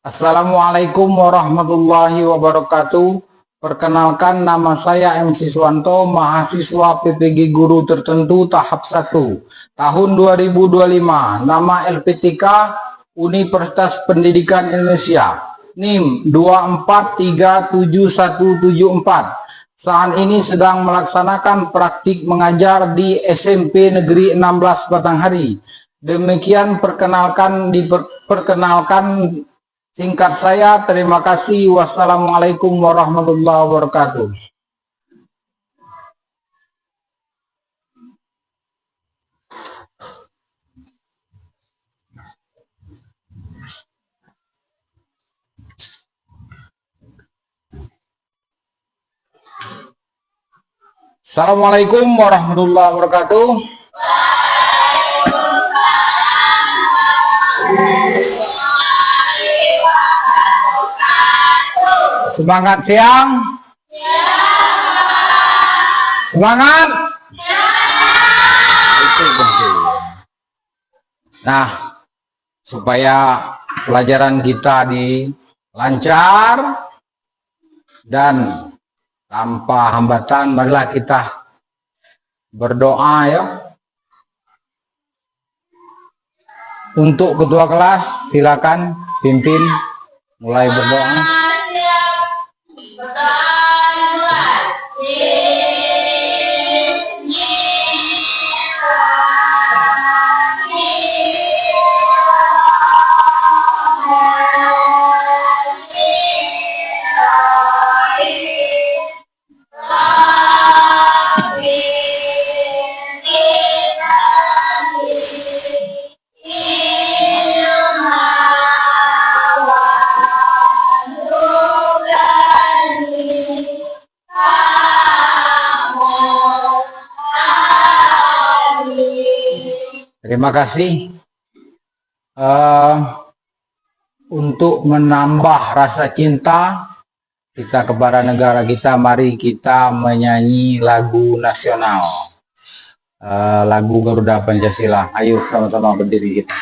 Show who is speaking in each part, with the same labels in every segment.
Speaker 1: Assalamualaikum warahmatullahi wabarakatuh. Perkenalkan, nama saya M. Siswanto, mahasiswa PPG Guru Tertentu tahap 1 tahun 2025. Nama LPTK Universitas Pendidikan Indonesia, NIM 2437174. Saat ini sedang melaksanakan praktik mengajar di SMP Negeri 16 Batanghari. Demikian perkenalkan singkat saya. Terima kasih. Wassalamualaikum warahmatullahi wabarakatuh. Assalamualaikum warahmatullahi wabarakatuh. Semangat siang. Semangat. Nah, supaya pelajaran kita lancar dan tanpa hambatan, marilah kita berdoa ya. Untuk ketua kelas, silakan pimpin mulai berdoa. Terima kasih. Untuk menambah rasa cinta kita kepada negara kita, mari kita menyanyi lagu nasional, lagu Garuda Pancasila. Ayo sama-sama berdiri kita.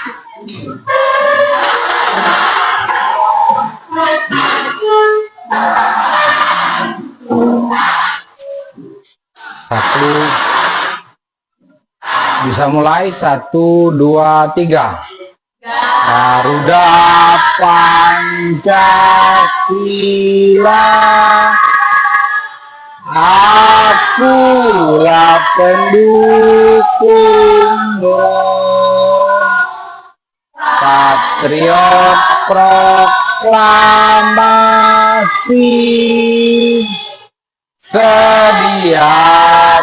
Speaker 1: Satu, bisa mulai. 1, 2, 3. Garuda Pancasila, akulah pendukungmu, patriot proklamasi, sedia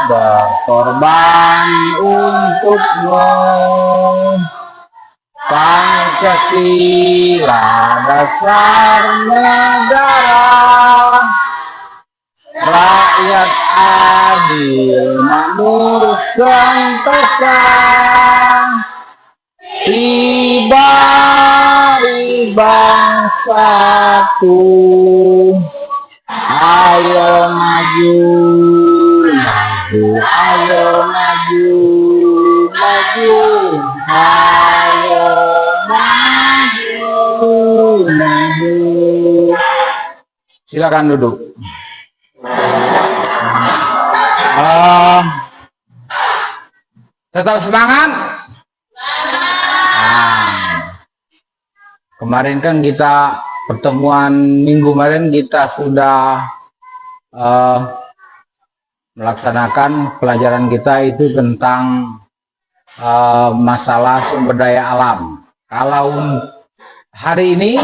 Speaker 1: berkorban untukmu. Pancasila dasar negara, rakyat adil makmur sentosa, pribadi bangsaku, ayo maju, maju, ayo maju, maju, ayo maju, maju. Silakan duduk. Tetap semangat. Kemarin kan kita pertemuan minggu kemarin kita sudah melaksanakan pelajaran kita itu tentang masalah sumber daya alam. Kalau hari ini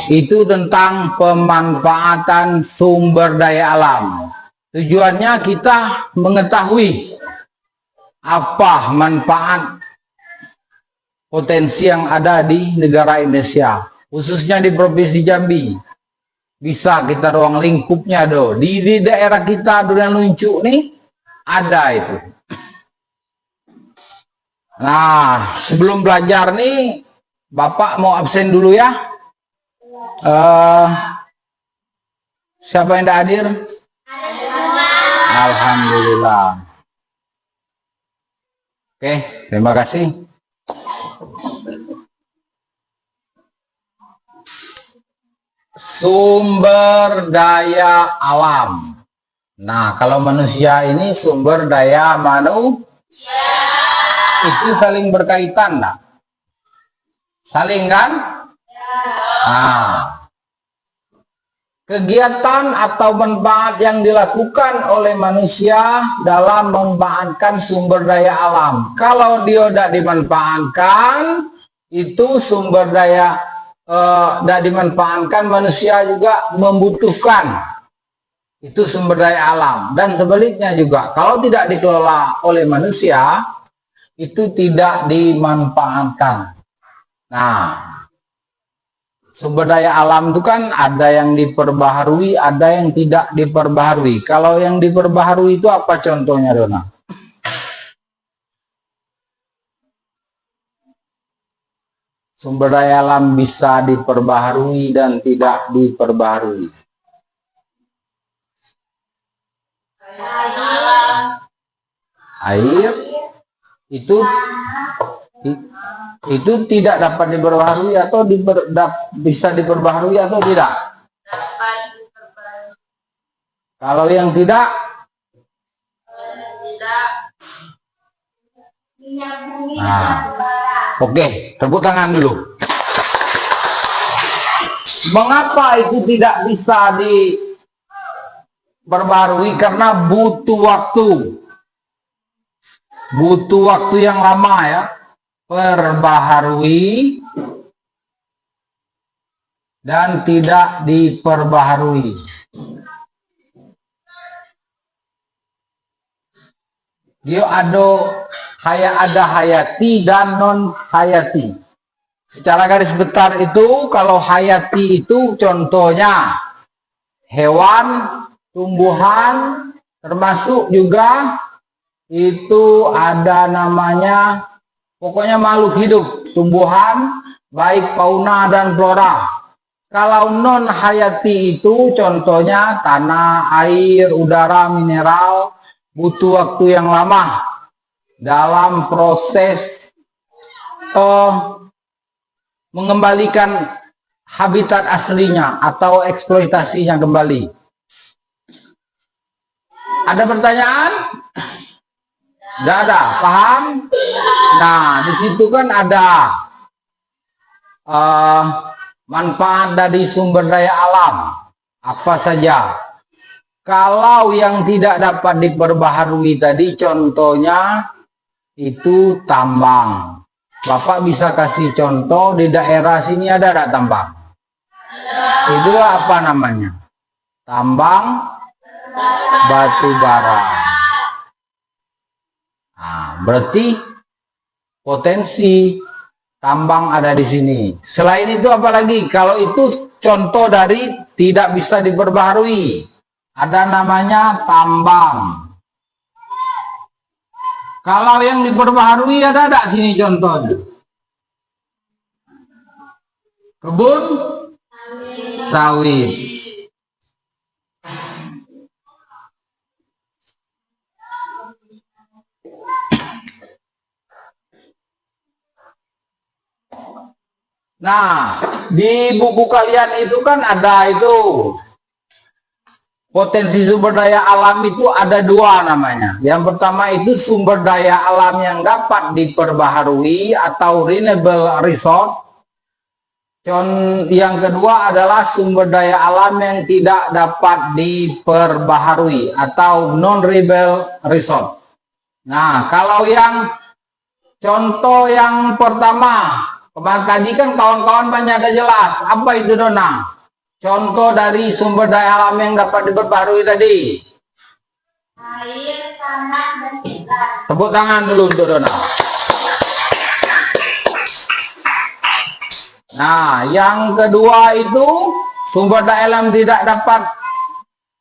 Speaker 1: itu tentang pemanfaatan sumber daya alam. Tujuannya kita mengetahui apa manfaat potensi yang ada di negara Indonesia, khususnya di Provinsi Jambi. Bisa kita ruang lingkupnya di daerah kita Durian Luncuk nih ada itu. Nah, sebelum belajar nih, Bapak mau absen dulu ya. Siapa yang tidak hadir? Alhamdulillah. Oke, terima kasih. sumber daya alam. Nah, kalau manusia ini sumber daya itu saling berkaitan, nah? Saling kan? Nah, kegiatan atau manfaat yang dilakukan oleh manusia dalam memanfaatkan sumber daya alam. Kalau dia tidak dimanfaatkan, itu sumber daya tidak dimanfaatkan, manusia juga membutuhkan itu sumber daya alam. Dan sebaliknya juga, kalau tidak dikelola oleh manusia, itu tidak dimanfaatkan. Nah, sumber daya alam itu kan ada yang diperbaharui, ada yang tidak diperbaharui. Kalau yang diperbaharui itu apa contohnya, Dona? Sumber daya alam bisa diperbaharui dan tidak diperbaharui. Air itu tidak dapat diperbaharui atau bisa diperbaharui atau tidak? Kalau yang tidak, nah, oke, tepuk tangan dulu. Mengapa itu tidak bisa diperbaharui? Karena butuh waktu yang lama ya. Perbaharui dan tidak diperbaharui. Dia ada hayati dan non hayati. Secara garis besar itu, kalau hayati itu contohnya hewan, tumbuhan, termasuk juga itu ada namanya, pokoknya makhluk hidup, tumbuhan, baik fauna dan flora. Kalau non hayati itu contohnya tanah, air, udara, mineral, butuh waktu yang lama dalam proses mengembalikan habitat aslinya atau eksploitasinya kembali. Ada pertanyaan? Tidak ada, paham? Nah, di situ kan ada manfaat dari sumber daya alam apa saja. Kalau yang tidak dapat diperbaharui tadi, contohnya itu tambang. Bapak bisa kasih contoh di daerah sini ada tambang? Itu apa namanya? Tambang batu bara. Nah, berarti potensi tambang ada di sini. Selain itu apalagi? Kalau itu contoh dari tidak bisa diperbaharui, ada namanya tambang. Kalau yang diperbaharui ada sini contohnya? Kebun sawit. Nah, di buku kalian itu kan ada itu potensi sumber daya alam itu ada dua namanya. Yang pertama itu sumber daya alam yang dapat diperbaharui atau renewable resource. Yang kedua adalah sumber daya alam yang tidak dapat diperbaharui atau non-renewable resource. Nah, kalau yang contoh yang pertama, kemarin tadi kan kawan-kawan banyak ada jelas. Apa itu, Dona? Contoh dari sumber daya alam yang dapat diperbaharui tadi. Air, tanah, dan ikan. Tepuk tangan dulu untuk Dona. Nah, yang kedua itu sumber daya alam tidak dapat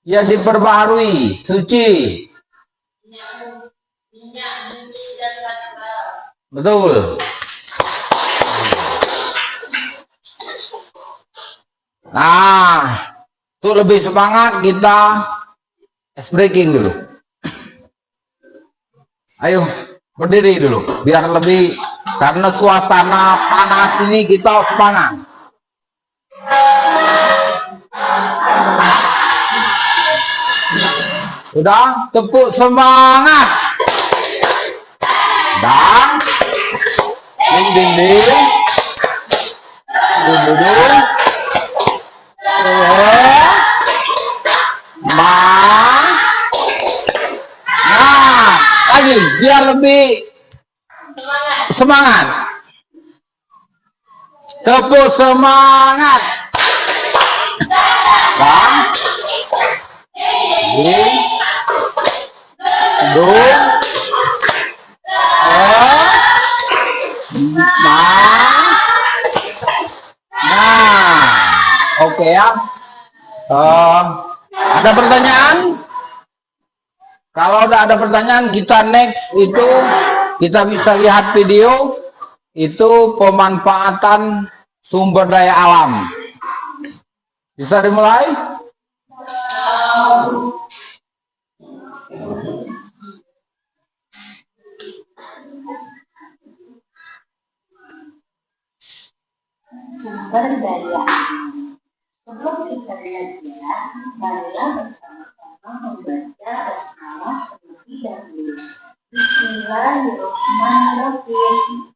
Speaker 1: ya diperbaharui, suci. Minyak, bumi, dan batu bara. Betul. Nah, untuk lebih semangat kita ice breaking dulu. Ayo, berdiri dulu biar lebih, karena suasana panas ini kita semangat. Sudah, tepuk semangat. Dan ding ding ding. Ding ding. Nah, lagi biar lebih semangat. Tepuk semangat. Dan ding dong. Oke ya. Ada pertanyaan? Kalau udah ada pertanyaan, kita next itu kita bisa lihat video itu pemanfaatan sumber daya alam. Bisa dimulai?
Speaker 2: Sumber daya. Sebelum kita belajar, marilah bersama-sama membaca basmalah terlebih dahulu. Bismillahirrahmanirrahim.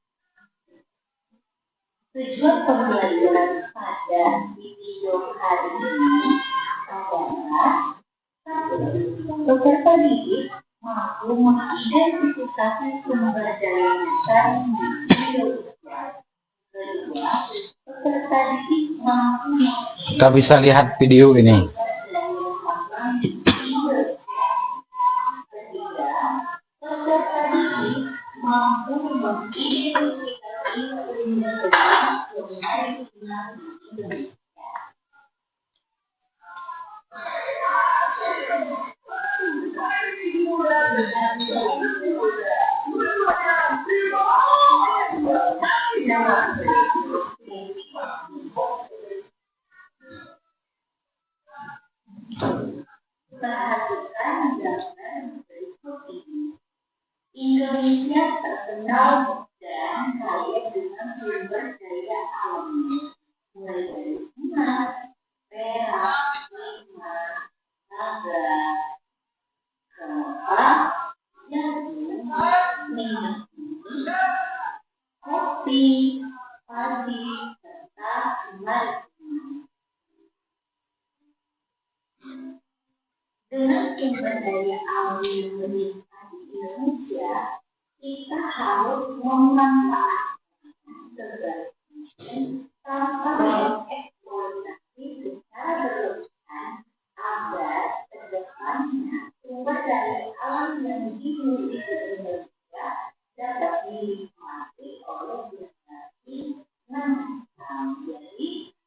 Speaker 2: Tujuan pembelajaran pada video hari ini adalah peserta didik mampu mengidentifikasi sumber daya yang dimiliki. Kedua, peserta didik mampu
Speaker 1: Kita bisa lihat video ini.
Speaker 2: Perhatikan gambar berikut ini. Indonesia terkenal dan kaya dengan sumber daya alamnya, mulai dari emas, perak, timah, naga, kelapa, jagung, minyak bumi, kopi, padi, serta emas. Dengan sumber daya alam yang melimpah di Indonesia, kita harus memanfaatkan sebaik mungkin tanpa mengeksploitasi secara berlebihan agar kedepannya sumber daya alam yang dimiliki Indonesia dapat dinikmati oleh generasi mendatang. Jadi,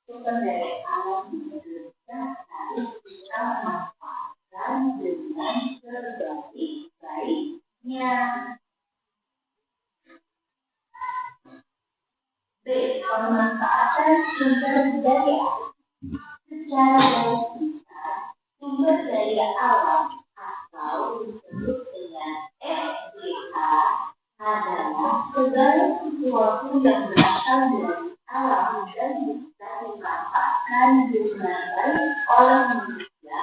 Speaker 2: sumber daya alam Indonesia harus kita manfaatkan dengan sebaik-baiknya. B. Pemanfaatan sumber daya alam. Secara garis besar, sumber daya alam atau disebut dengan SDA adalah segala sesuatu yang berasal dari alam dan bisa dimanfaatkan dengan baik oleh manusia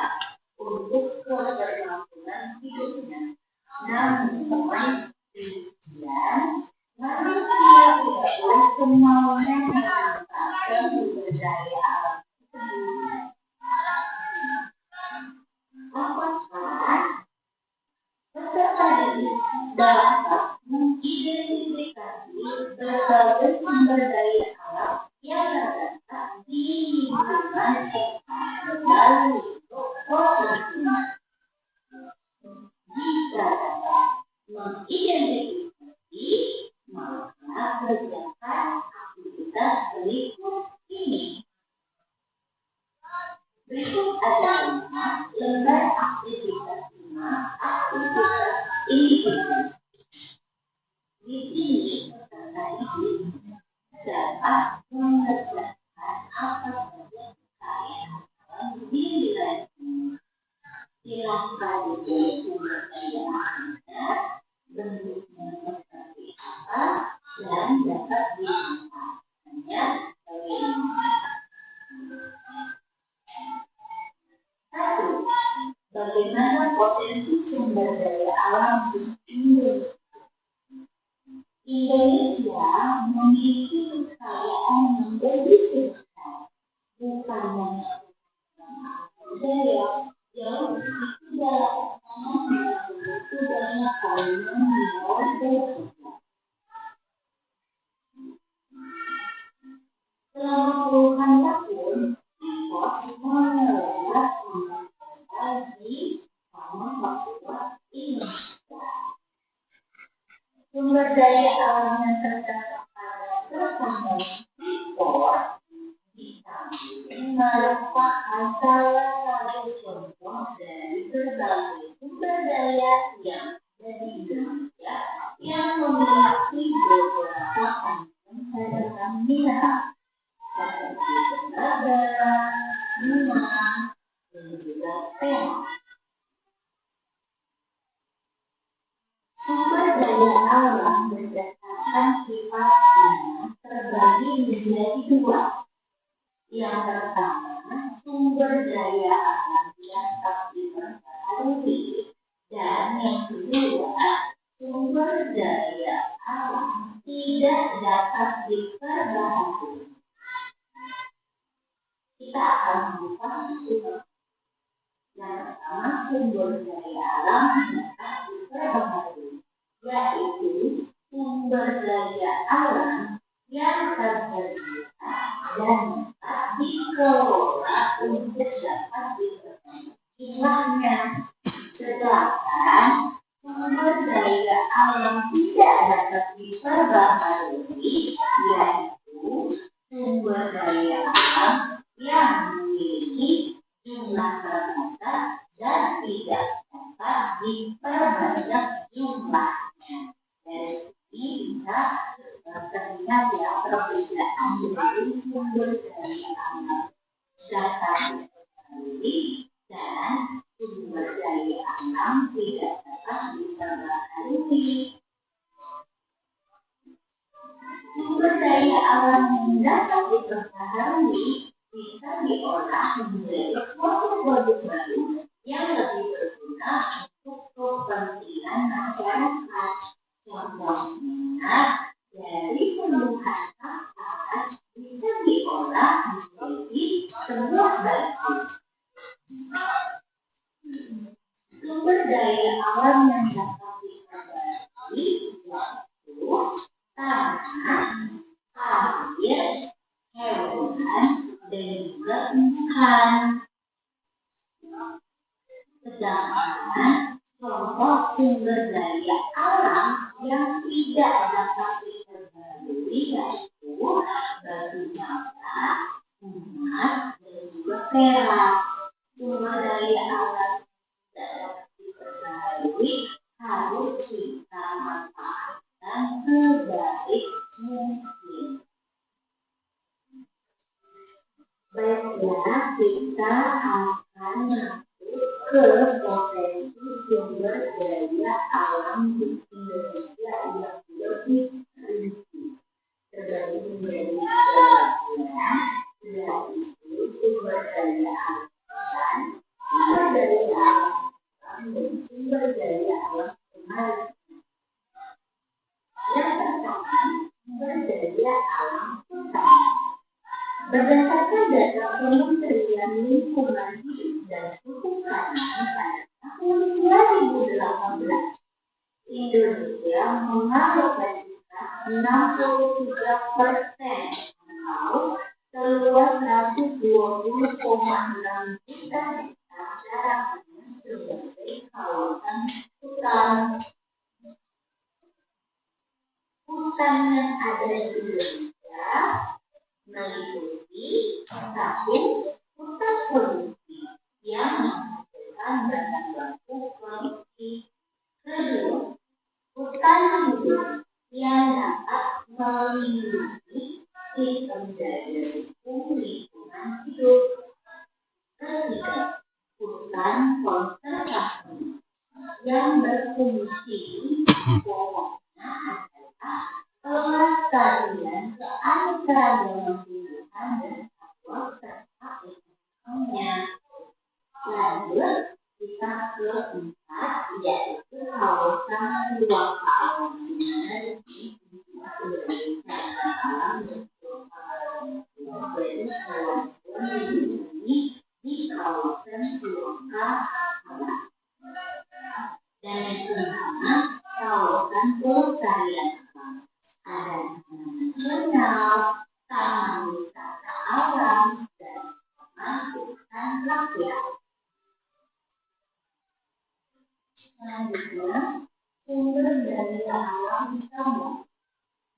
Speaker 2: untuk keberlangsungan hidupnya. Namun, demikian, manusia tidak boleh semaunya memanfaatkan sumber daya alam tersebut. Apakah peserta didik dapat mengidentifikasi berbagai sumber daya alam yang terdapat di lingkungan melalui provinsi? Jika dapat mengidentifikasi, maka kerjakan aktivitas berikut ini. Berikut adalah lembar aktivitas 5, aktivitas individu. Di sini peserta didik dapat mengerjakan apa saja kekayaan alam di wilayahnya. Silahkan dipilih sumber daya alamnya, bentuknya seperti apa, dan dapat dimanfaatkannya bagaimana. 1. bagaimana potensi sumber daya alam di Indonesia. Indonesia memiliki kekayaan yang begitu besar, bukan budaya yang sudah begitu banyak kalangan di luar bekerja. Selama puluhan tahun, Freeport mengelola di sama Papua Indonesia. Sumber daya alam yang terdapat pada pertama Freeport merupakan salah satu contoh dari berbagai sumber daya yang ada di Indonesia yang memiliki beberapa cadangan mineral seperti tembaga, minyak, dan juga perak. Sumber daya alam berdasarkan sifatnya terbagi menjadi dua. Yang pertama, sumber daya alam yang dapat diperbaharui, dan yang kedua, sumber daya alam tidak dapat diperbaharui. Kita akan membahas yang pertama, sumber daya alam dapat diperbaharui, yaitu sumber daya alam yang tersedia dan dapat dikelola untuk dapat diperbaiki jumlahnya. Sedangkan sumber daya alam tidak dapat diperbaharui, yaitu sumber daya alam yang memiliki jumlah terbatas dan tidak dapat diperbanyak jumlahnya. Dari sini bisa terlihat ya perbedaan dari sumber daya alam dapat diperbaharui dan sumber daya alam tidak dapat diperbaharui. Sumber daya alam yang dapat diperbaharui bisa diolah menjadi suatu produk baru yang lebih berguna untuk kepentingan masyarakat. Contohnya, dari tumbuhan sampah bisa diolah menjadi sebuah baju. Sumber daya alam yang dapat diperbaharui yaitu tanah, air, hewan, dan juga tumbuhan. Sedangkan contoh sumber daya alam yang tidak dapat diperbaharui yaitu batu bara, emas, dan juga perak. Sumber daya alam tidak dapat diperbaharui harus kita manfaatkan sebaik mungkin. Baiklah, kita akan masuk ke potensi sumber daya alam di Indonesia yang lebih rinci. Terbagi menjadi tiga bagian, yaitu sumber daya alam, sumber daya alam, dan sumber daya alam kembali. Yang pertama, sumber daya alam hutan. Berdasarkan data Kementerian Lingkungan Hidup dan Kehutanan pada tahun 2018, Indonesia mengalokasikan 63% atau seluas 120,6 juta hektar daerahnya sebagai kawasan hutan. Hutan yang ada di Indonesia meliputi satu, hutan produktif yang menghasilkan bahan baku produktif. Kedua, hutan hidup yang dapat melindungi sistem daya dukung lingkungan hidup. Ketiga, hutan konservasi yang berfungsi pokoknya adalah pelestarian keanekaragaman tumbuhan dan satwa serta ekosistemnya. Lanjut, kita berdiri di kawasan Suaka dan yang kelima kawasan pelestarian alam. Ada taman nasional, taman wisata alam, dan taman hutan rakyat. Selanjutnya, sumber daya alam utama.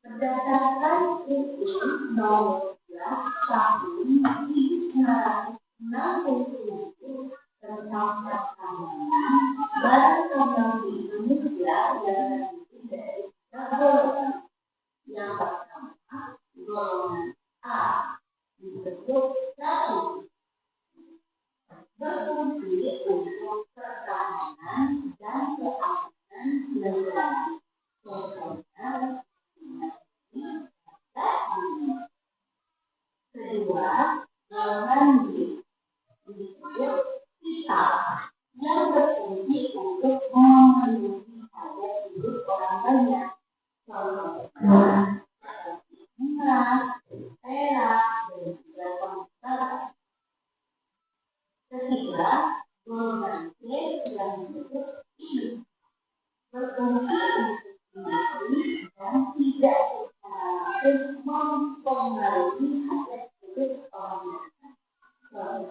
Speaker 2: Berdasarkan UU Nomor 11 Tahun 1967 tentang pertambangan dan kembali Indonesia yang terdiri dari tiga golongan. Yang pertama, golongan A disebut satu, berfungsi untuk pertahanan dan keamanan negara. Contohnya kedua, golongan B disebut vital yang berfungsi untuk memenuhi hajat hidup orang banyak. Contohnya mineral, perak, dan juga komputer. Ketiga, golongan C yang disebut hidup berfungsi untuk memenuhi dan tidak mempengaruhi hajat hidup orang lain.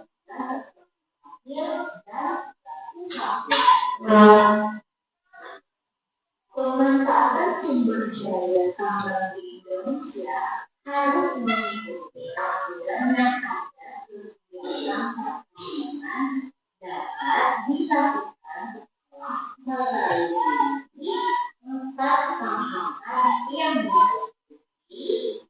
Speaker 2: Pemanfaatan sumber daya tambang di Indonesia harus mengikuti aturan yang ada kegiatan pertambangan dapat dilakukan setelah melalui 4 tahapan yang diikuti.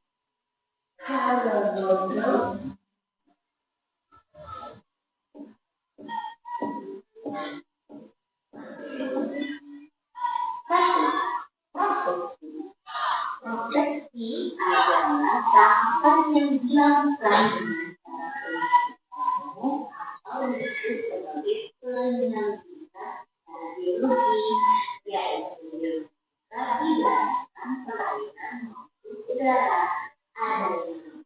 Speaker 2: Proteksi adalah tahapan yang dilakukan dengan cara atau disebut sebagai penyelidikan secara biologi, yaitu berdasarkan perairan maupun udara. Ada yang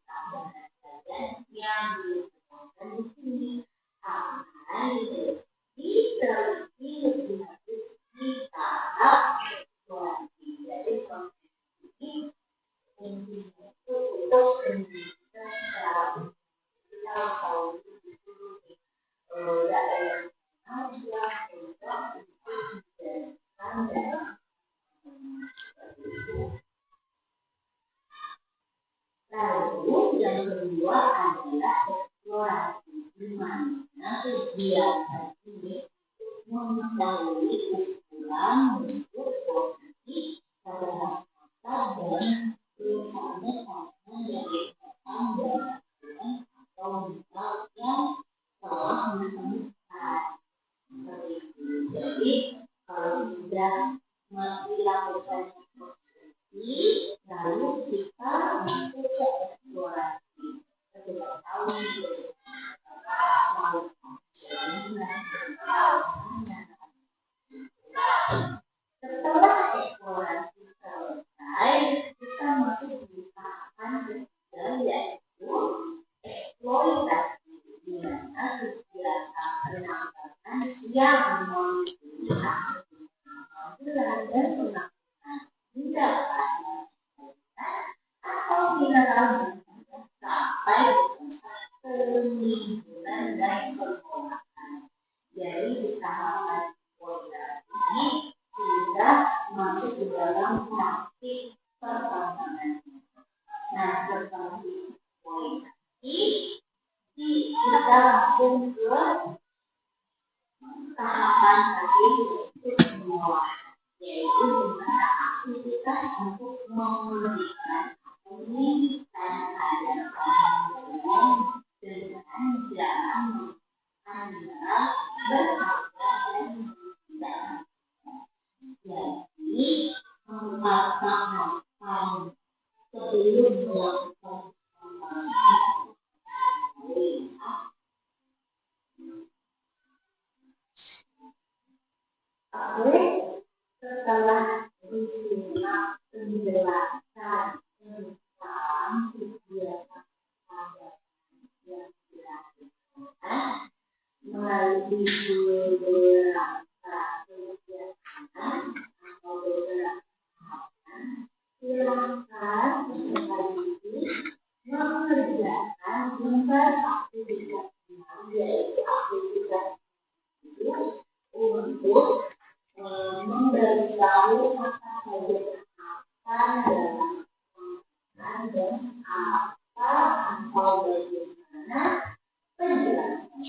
Speaker 2: bagian yang disebutkan di sini akan diteliti lebih lanjut di tahap eksplorasi. Jadi untuk pendidikan secara kalau lalu yang kedua adalah eksplorasi, di mana kegiatan ini mengetahui ukuran bentuk posisi pada mata dan misalnya karena dari tambang atau misal yang telah ditemukan seperti itu. Jadi kalau sudah dilakukan eksplorasi, lalu kita masuk ke eksplorasi. Kita tahu setelah eksplorasi selesai, kita masuk di tahapan ketiga, yaitu eksploitasi, di mana kegiatan penangkapan yang meliputi pengambilan dan penangkapan tidak ada atau mineral sampai penimbunan dan pengolahan. Jadi di tahapan eksploitasi ini sudah masuk ke dalam praktik pertambangan. Nah, seperti eksploitasi kita langsung ke tahapan tadi yaitu pengolahan, yaitu dimana aktivitas untuk memulihkan dan ada dengan jalan anda berharga dan tidak. Jadi tahapan sebelum melakukan setelah disimak penjelasan tentang kegiatan yang memiliki beberapa kegiatan atau beberapa silakan peserta didik mengerjakan 4 aktivitas, yaitu aktivitas untuk memberitahu apa saja akan dalam dan apa atau bagaimana penjelasan.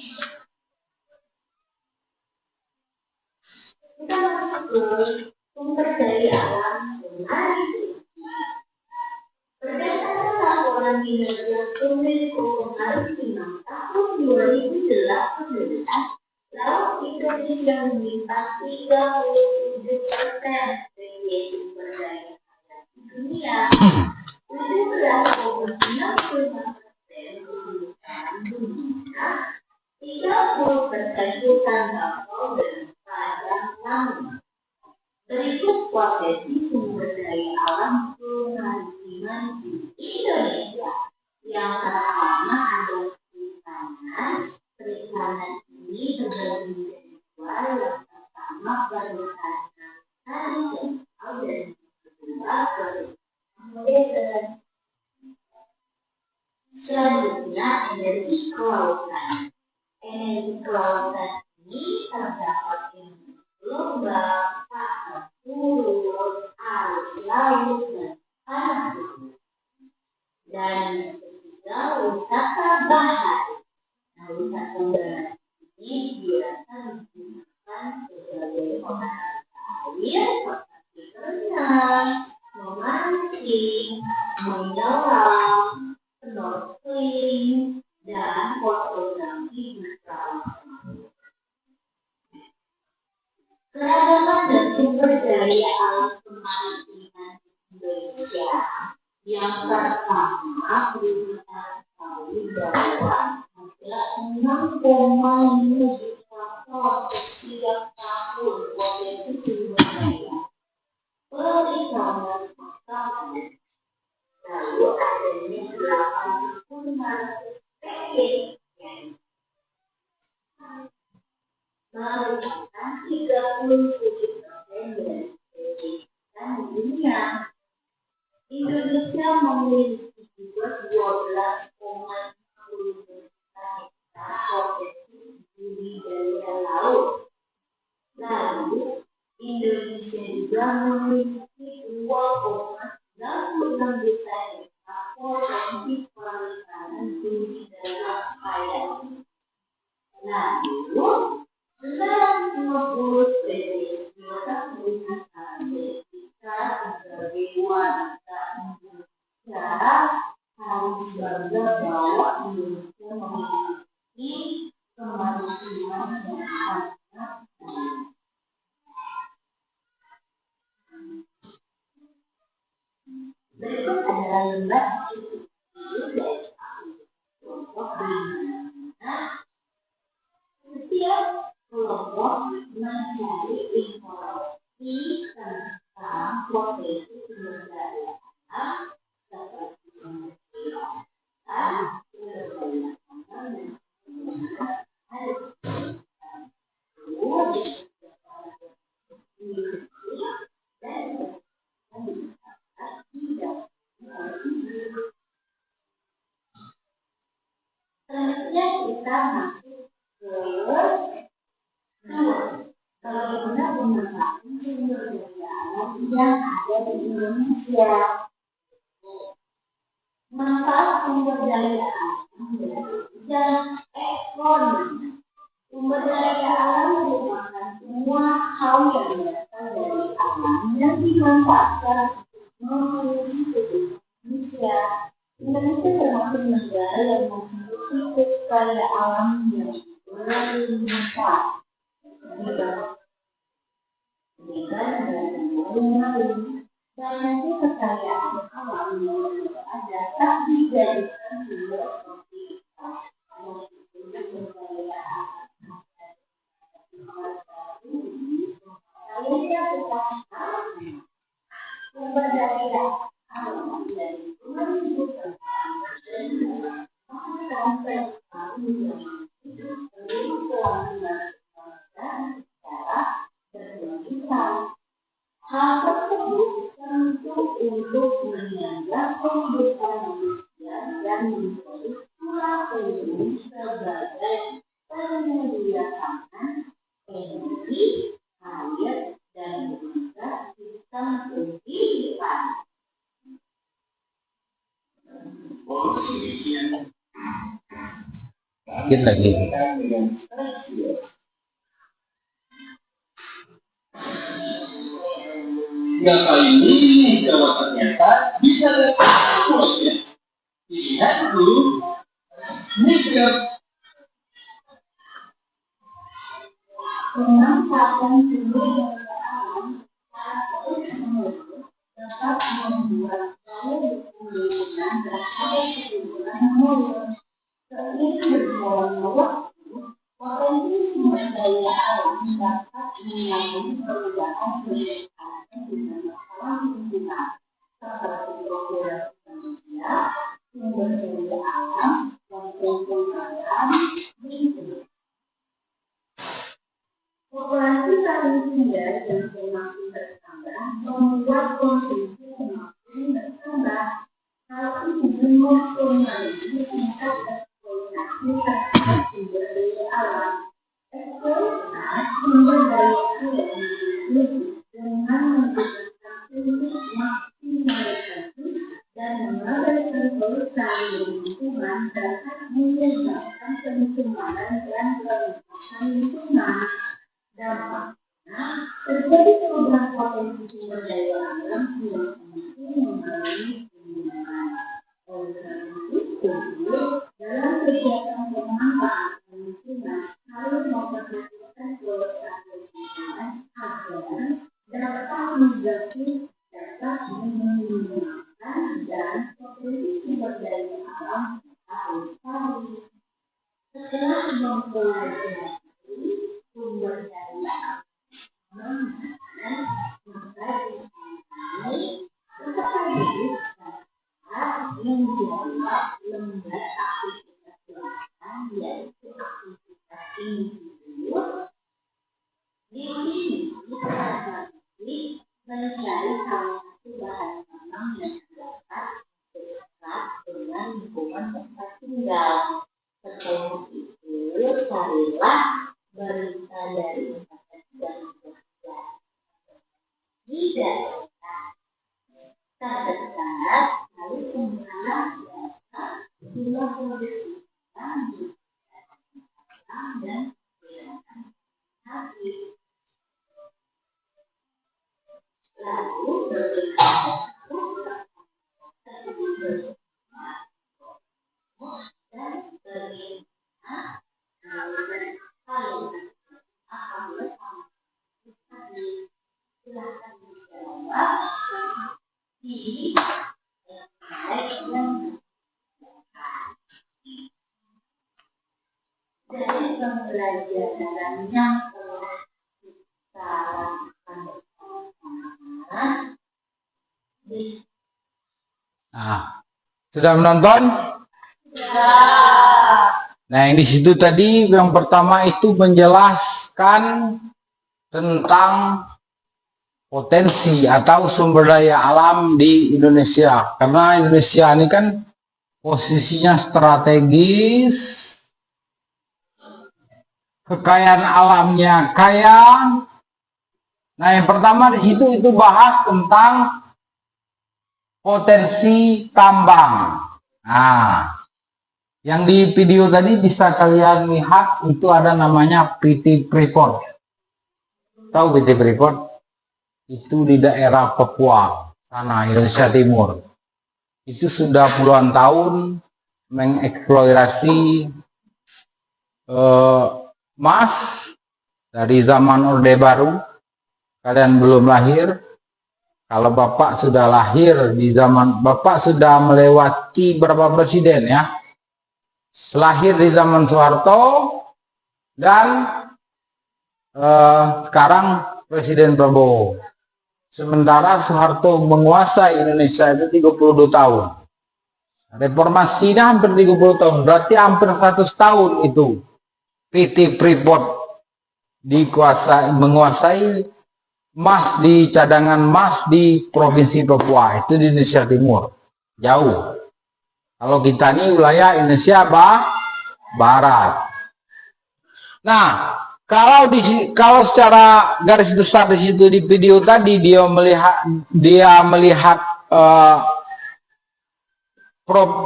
Speaker 2: Kita masuk ke sumber daya alam menarik. Berdasarkan laporan kinerja Kemenko Kemaritiman tahun 2018, laut Indonesia menyimpan 37% dari sumber daya alam dunia. 17,65% permukaan dunia, 30% hutan bakau dan padang laut. Berikut potensi sumber daya alam kemaritiman di Indonesia. Yang pertama adalah perikanan. Perikanan ini terbagi menjadi 2. Yang pertama perikanan tradisional dan kedua perikanan modern. Selanjutnya energi kelautan. Energi kelautan ini terdapat di gelombang, pasang surut, arus laut, dan panas bumi. Dan ketiga, wisata bahari. Nah, wisata bahari ini biasa digunakan sebagai olahraga air seperti berenang, memancing, menyelam, snorkeling, dan fotografi di lautan. Keragaman dan sumber daya alam kemaritiman Indonesia. Yang pertama, perlu kita ketahui bahwa ada 6,5 juta ton setiap tahun potensi sumber daya perikanan makanan. Lalu adanya 8.500 spesies merupakan 37% dari spesies ikan di dunia. Indonesia memiliki juga 12,10 juta hektar potensi budidaya laut. Lalu Indonesia juga memiliki 2,96 juta hektar potensi perikanan budidaya hayati. Lalu 950 spesies binatang buatan bisa sebagai wanita Indonesia. Harus bangga bahwa Indonesia memiliki kemaritiman yang sangat baik. Berikut adalah lembar dari kelompok dimana setiap kelompok mencari informasi tentang potensi sumber daya alam seperti sumber daya alam, sumber daya selanjutnya kita masuk ke bagaimana memanfaatkan sumber daya alam yang ada di Indonesia. Manfaat sumber daya alam dari bidang ekonomi. Sumber daya alam merupakan semua hal yang datang dari alam yang dimanfaatkan untuk kehidupan manusia. Indonesia termasuk negara yang memiliki sumber daya alam yang berlimpah. Banyaknya kekayaan alam yang dapat dijadikan sumber aktivitas sumber daya alam dari menunjukkan kehidupan manusia dan menjadi tulang punggung sebagai penyedia pangan, energi, air, dan juga sistem kehidupan.
Speaker 1: Sedikit lagi.
Speaker 3: Yang kali ini kalau ternyata bisa semuanya. Lihat dulu, mikir.
Speaker 2: Pemanfaatan sumber daya alam terus-menerus dapat membuat gaya penggunaan terhadap kehidupan modern. Seiring berjalannya waktu, potensi sumber daya alam dapat mengalami perubahan berkaitan dengan masalah lingkungan seperti populasi manusia, sumber daya alam, dan perubahan lingkungan. Populasi manusia yang semakin bertambah membuat konsumsi semakin bertambah. Hal ini mempengaruhi tingkat eksploitasi terhadap sumber daya alam. Eksploitasi sumber daya alam dengan menggunakan prinsip maksimalisasi dan mengabaikan pelestarian lingkungan dapat menyebabkan pencemaran dan kerusakan lingkungan. Dampaknya terjadi perubahan potensi sumber daya alam yang semakin mengalami penurunan. Oleh karena itu, dalam kegiatan pemanfaatan lingkungan harus memperhatikan kelestarian lingkungan agar dapat meminimalkan dan potensi sumber daya alam tetap lestari. Setelah mempelajari sumber daya alam, maka diantaranya terkait menjawab lembar aktivitas kelautan, yaitu aktivitas individu. Di sini kita mencari salah satu bahan tambang yang dapat dekat dengan lingkungan tempat tinggal. Setelah itu, carilah berita dari internet dan media. Jika terdekat, lalu kembali data jumlah produksi dan habis. Lalu berikutnya tersebut dan berikutnya silahkan dijawab di dari pembelajaran yang telah kita lakukan bersama.
Speaker 1: Nah, sudah menonton? Nah, yang di situ tadi yang pertama itu menjelaskan tentang potensi atau sumber daya alam di Indonesia. Karena Indonesia ini kan posisinya strategis, kekayaan alamnya kaya. Nah, yang pertama di situ itu bahas tentang potensi tambang. Nah, yang di video tadi bisa kalian lihat itu ada namanya PT Freeport. Tahu PT Freeport? Itu di daerah Papua, sana Indonesia Timur. Itu sudah puluhan tahun mengeksplorasi emas dari zaman Orde Baru. Kalian belum lahir. Kalau Bapak sudah lahir di zaman, Bapak sudah melewati berapa presiden ya? Lahir di zaman Soeharto dan sekarang Presiden Prabowo. Sementara Soeharto menguasai Indonesia itu 32 tahun. Reformasinya hampir 30 tahun, berarti hampir 100 tahun itu PT Freeport menguasai emas di cadangan emas di Provinsi Papua, itu di Indonesia Timur. jauh. Kalau kita ini wilayah Indonesia Barat. Nah, kalau secara garis besar di situ di video tadi dia melihat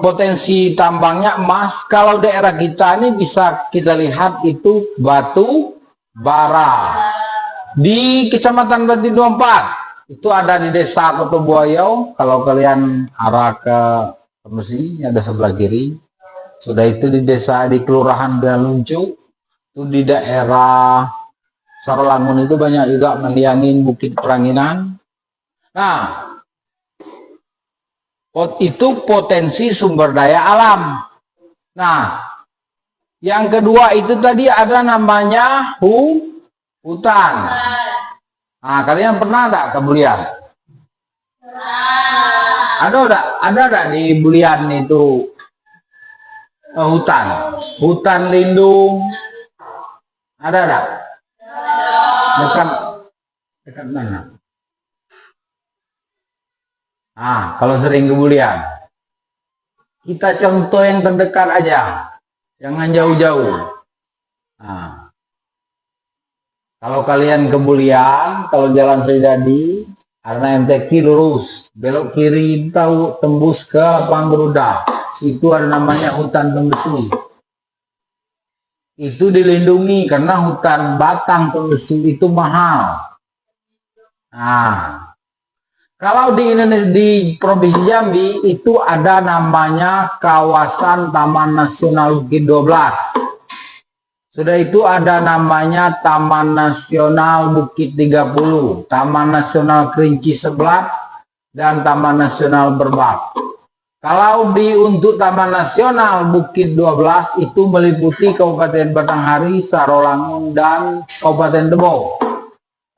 Speaker 1: potensi tambangnya emas. Kalau daerah kita ini bisa kita lihat itu batu bara di Kecamatan Banti 24. Itu ada di Desa Kotobuayau. Kalau kalian arah ke Mesir ada sebelah kiri. Sudah itu di desa di Kelurahan Daluncu. Itu di daerah Sarolangun itu banyak juga melianin Bukit Peranginan. Nah, itu potensi sumber daya alam. Nah, yang kedua itu tadi ada namanya hutan. Nah, kalian pernah enggak ke Bulian? Ada enggak di Bulian itu hutan lindung? Ada enggak? Dekat mana? Ah, kalau sering ke Bulian, kita contoh yang terdekat aja, jangan jauh-jauh. Nah, kalau kalian ke Bulian, kalau jalan Sridadi, karena MTQ lurus, belok kiri tahu tembus ke Lapang Garuda, itu ada namanya hutan Tembesu. Itu dilindungi karena hutan batang Tembesu itu mahal. Nah, kalau di Indonesia, di Provinsi Jambi itu ada namanya kawasan Taman Nasional Bukit 12. Sudah itu ada namanya Taman Nasional Bukit 30, Taman Nasional Kerinci Seblat, dan Taman Nasional Berbak. Kalau untuk Taman Nasional Bukit 12 itu meliputi Kabupaten Batanghari, Sarolangun, dan Kabupaten Debo.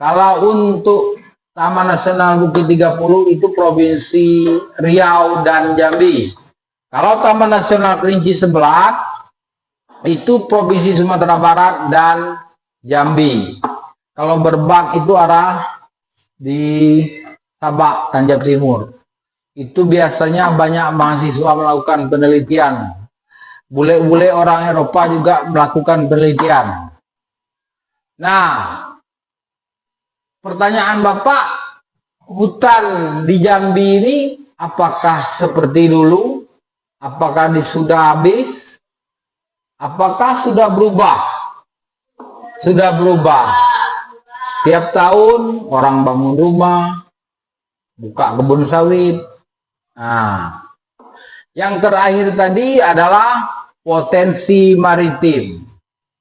Speaker 1: Kalau untuk Taman Nasional Bukit 30 itu Provinsi Riau dan Jambi. Kalau Taman Nasional Kerinci Seblat itu Provinsi Sumatera Barat dan Jambi. Kalau Berbak itu arah di Sabak, Tanjab Timur. Itu biasanya banyak mahasiswa melakukan penelitian. Bule-bule orang Eropa juga melakukan penelitian. Nah, pertanyaan Bapak, hutan di Jambi ini apakah seperti dulu? Apakah sudah habis? Apakah sudah berubah? Sudah berubah. Tiap tahun orang bangun rumah, buka kebun sawit. Nah, yang terakhir tadi adalah potensi maritim.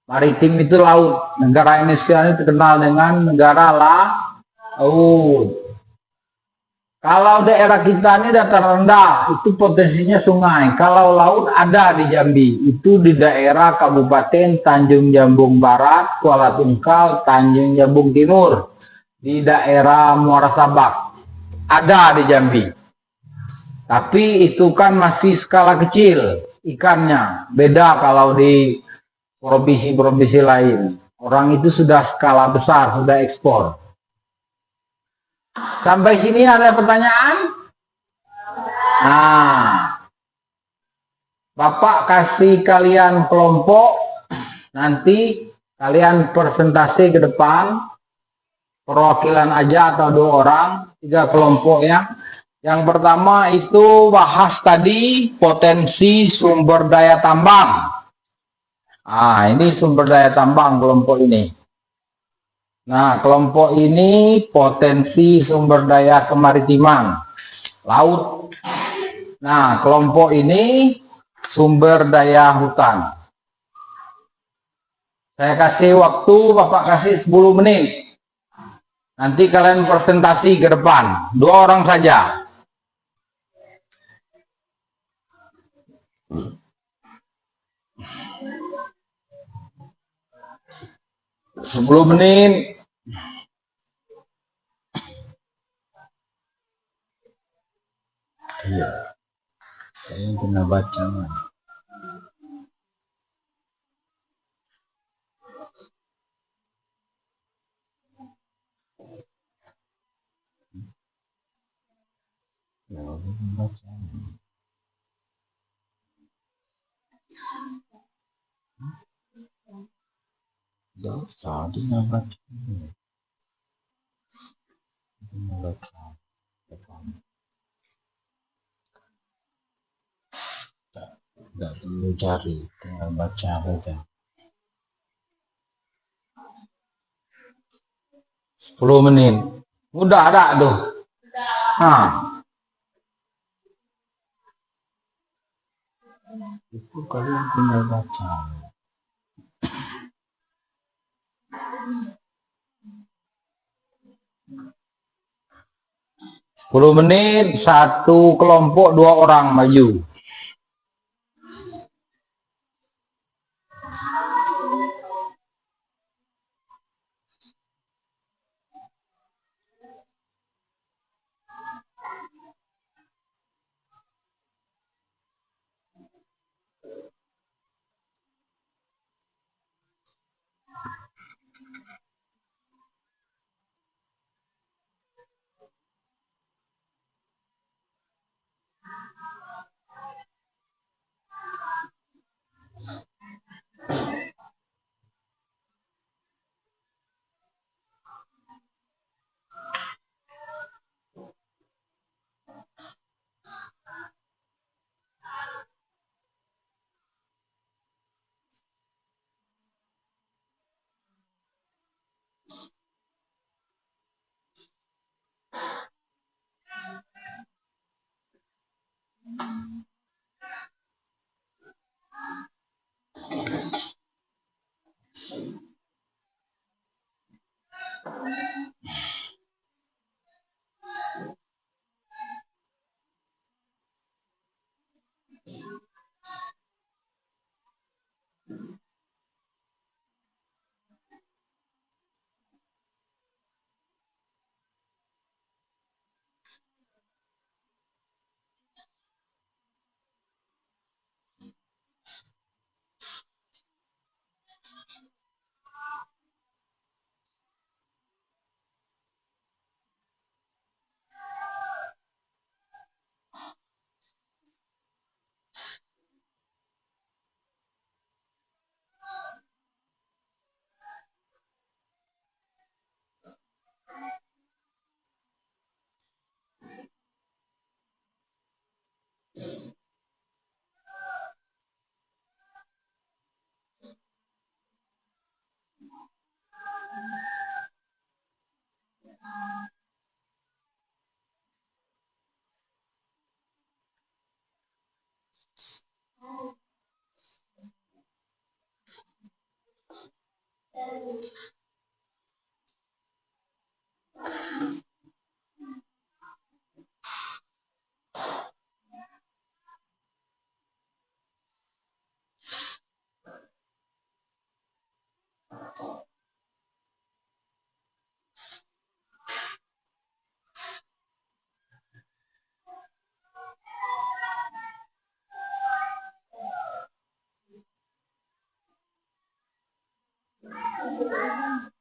Speaker 1: Maritim itu laut. Negara Indonesia ini terkenal dengan negara laut. Kalau daerah kita ini dataran rendah, itu potensinya sungai. Kalau laut ada di Jambi, itu di daerah Kabupaten Tanjung Jambung Barat, Kuala Tungkal, Tanjung Jambung Timur, di daerah Muara Sabak. Ada di Jambi. Tapi itu kan masih skala kecil ikannya. Beda kalau di provinsi-provinsi lain. Orang itu sudah skala besar, sudah ekspor. Sampai sini ada pertanyaan? Nah, Bapak kasih kalian kelompok, nanti kalian presentasi ke depan, perwakilan aja atau 2 orang, 3 kelompok ya. Yang pertama itu bahas tadi potensi sumber daya tambang. Ah, ini sumber daya tambang kelompok ini. Nah, kelompok ini potensi sumber daya kemaritiman, laut. Nah, kelompok ini sumber daya hutan. Saya kasih waktu, Bapak kasih 10 menit. Nanti kalian presentasi ke depan, 2 orang saja. 10 menit. Iya, saya kena baca. Ya, baca. Tadi nggak baca. Nggak perlu cari, tinggal baca saja. 10 menit. Udah ada tuh. Nah, itu kalian tinggal baca. 10 menit, satu kelompok 2 orang maju.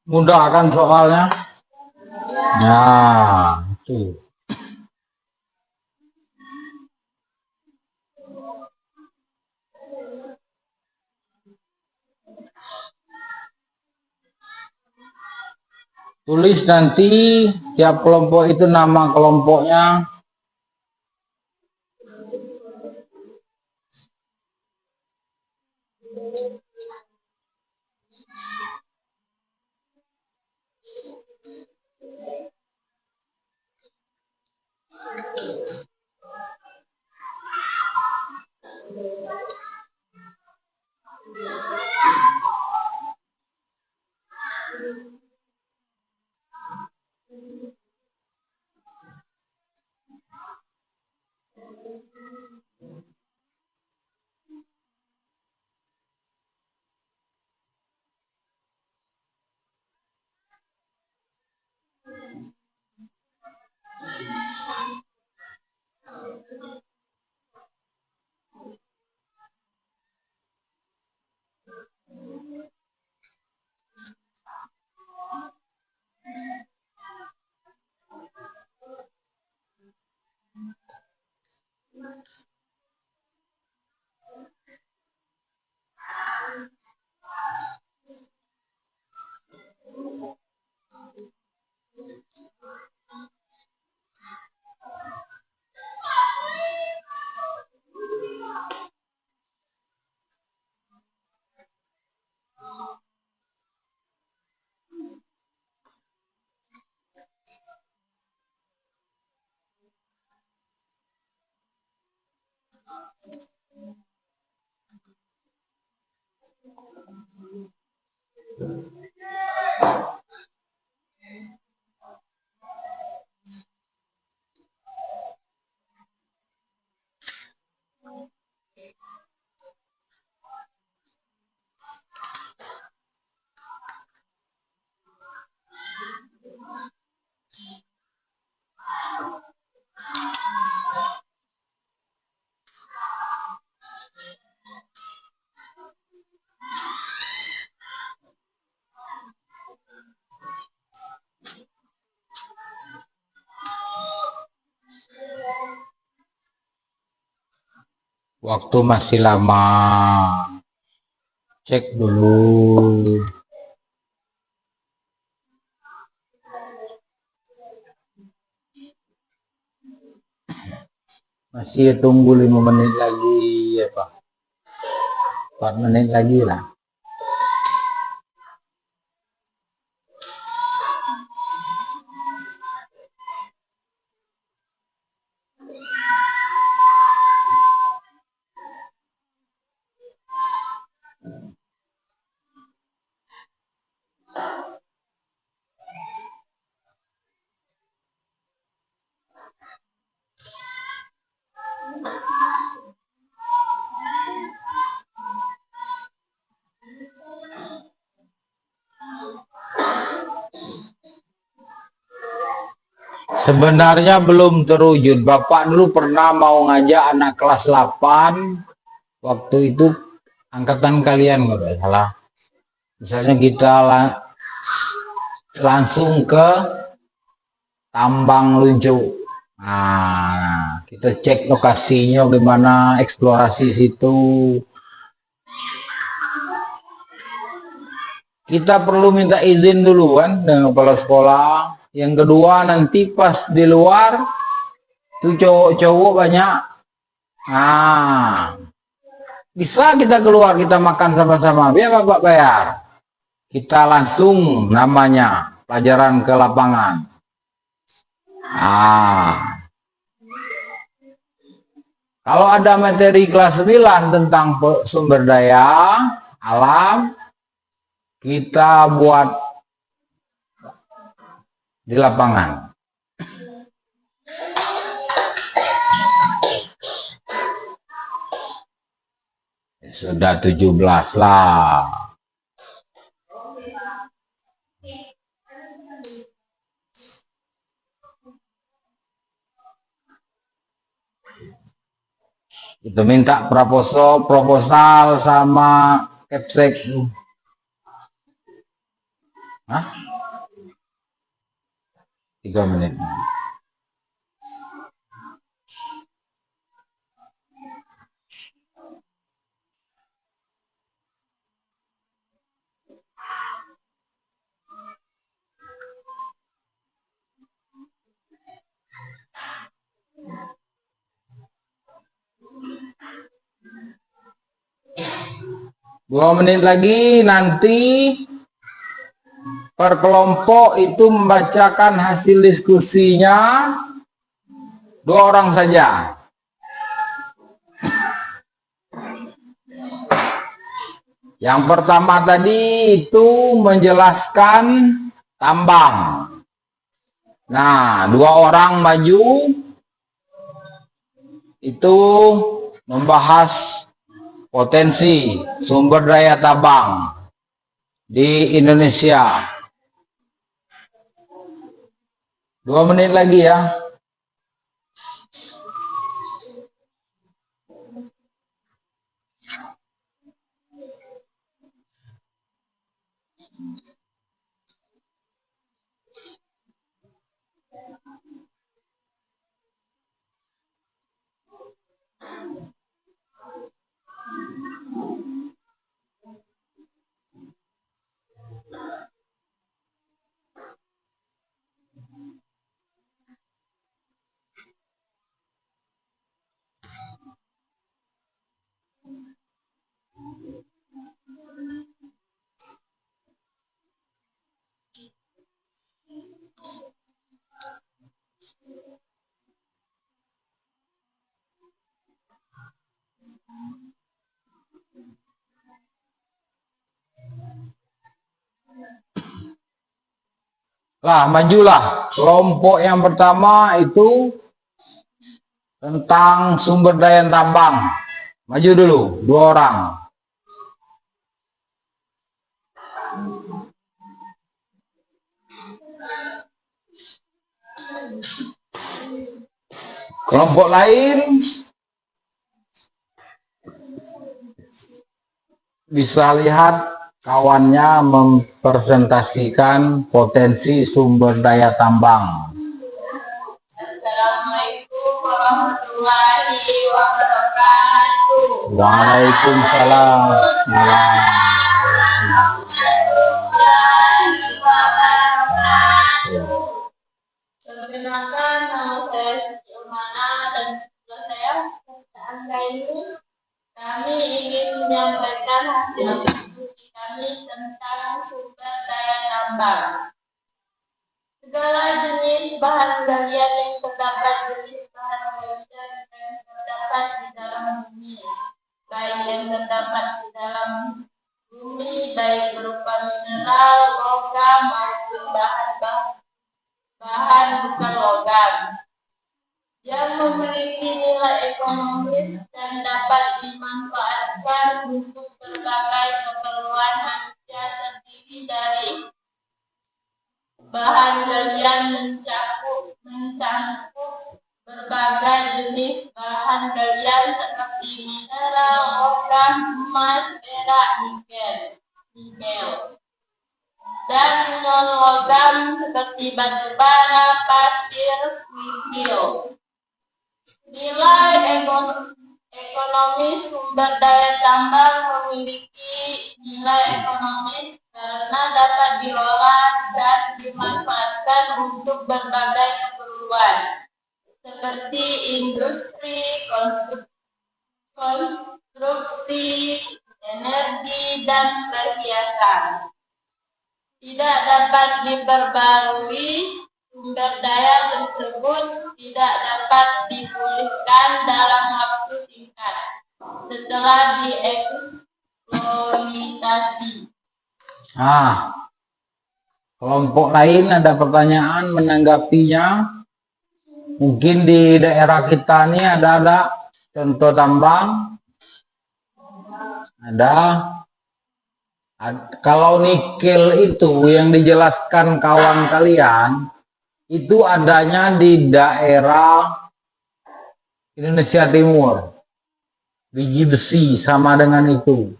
Speaker 1: Mudah kan soalnya? Nah, itu. Tulis nanti tiap kelompok itu nama kelompoknya. Waktu masih lama. Cek dulu. Masih tunggu 5 menit lagi ya Pak. 4 menit lagi lah. Sebenarnya belum terwujud. Bapak dulu pernah mau ngajak anak kelas 8. Waktu itu angkatan kalian kalau tidak salah. Misalnya kita langsung ke tambang luncur. Nah, kita cek lokasinya gimana, eksplorasi situ. Kita perlu minta izin dulu kan dengan kepala sekolah. Yang kedua nanti pas di luar tuh cowok-cowok banyak. Nah, bisa kita keluar, kita makan sama-sama. Biar Bapak bayar. Kita langsung namanya pelajaran ke lapangan. Kalau ada materi kelas 9 tentang sumber daya alam, kita buat di lapangan. Sudah 17 lah. Itu minta proposal sama capsek. Hah? 3 menit. Dua menit lagi nanti per kelompok itu membacakan hasil diskusinya 2 orang saja. Yang pertama tadi itu menjelaskan tambang. Nah, 2 orang maju itu membahas potensi sumber daya tambang di Indonesia. 2 menit lagi ya. Lah, majulah. Kelompok yang pertama itu tentang sumber daya tambang. Maju dulu, 2 orang. Kelompok lain bisa lihat kawannya mempresentasikan potensi sumber daya tambang.
Speaker 2: Assalamualaikum warahmatullahi wabarakatuh.
Speaker 1: Waalaikumsalam.
Speaker 2: Warahmatullahi wabarakatuh. Perkenalkan, nama saya Siti Umana dan sebelah saya Angga ini. Kami ingin menyampaikan hasil diskusi kami tentang sumber daya tambang. Segala jenis bahan galian yang terdapat jenis bahan galian yang terdapat di dalam bumi, baik yang terdapat di dalam bumi, baik berupa mineral, logam maupun bahan bukan logam, yang memiliki nilai ekonomis dan dapat dimanfaatkan untuk berbagai keperluan manusia, terdiri dari bahan galian mencangkup berbagai jenis bahan galian seperti mineral, logam, emas, perak, nikel, dan non-logam seperti batu bara, pasir, kerikil. Nilai ekonomi sumber daya tambang memiliki nilai ekonomis karena dapat diolah dan dimanfaatkan untuk berbagai keperluan seperti industri, konstruksi, energi, dan perhiasan. Tidak dapat diperbarui, sumber daya tersebut tidak dapat dipulihkan dalam waktu singkat setelah dieksploitasi.
Speaker 1: Kelompok lain ada pertanyaan menanggapinya. Mungkin di daerah kita ini ada contoh tambang. Kalau nikel itu yang dijelaskan kawan kalian, itu adanya di daerah Indonesia Timur. Biji besi sama dengan itu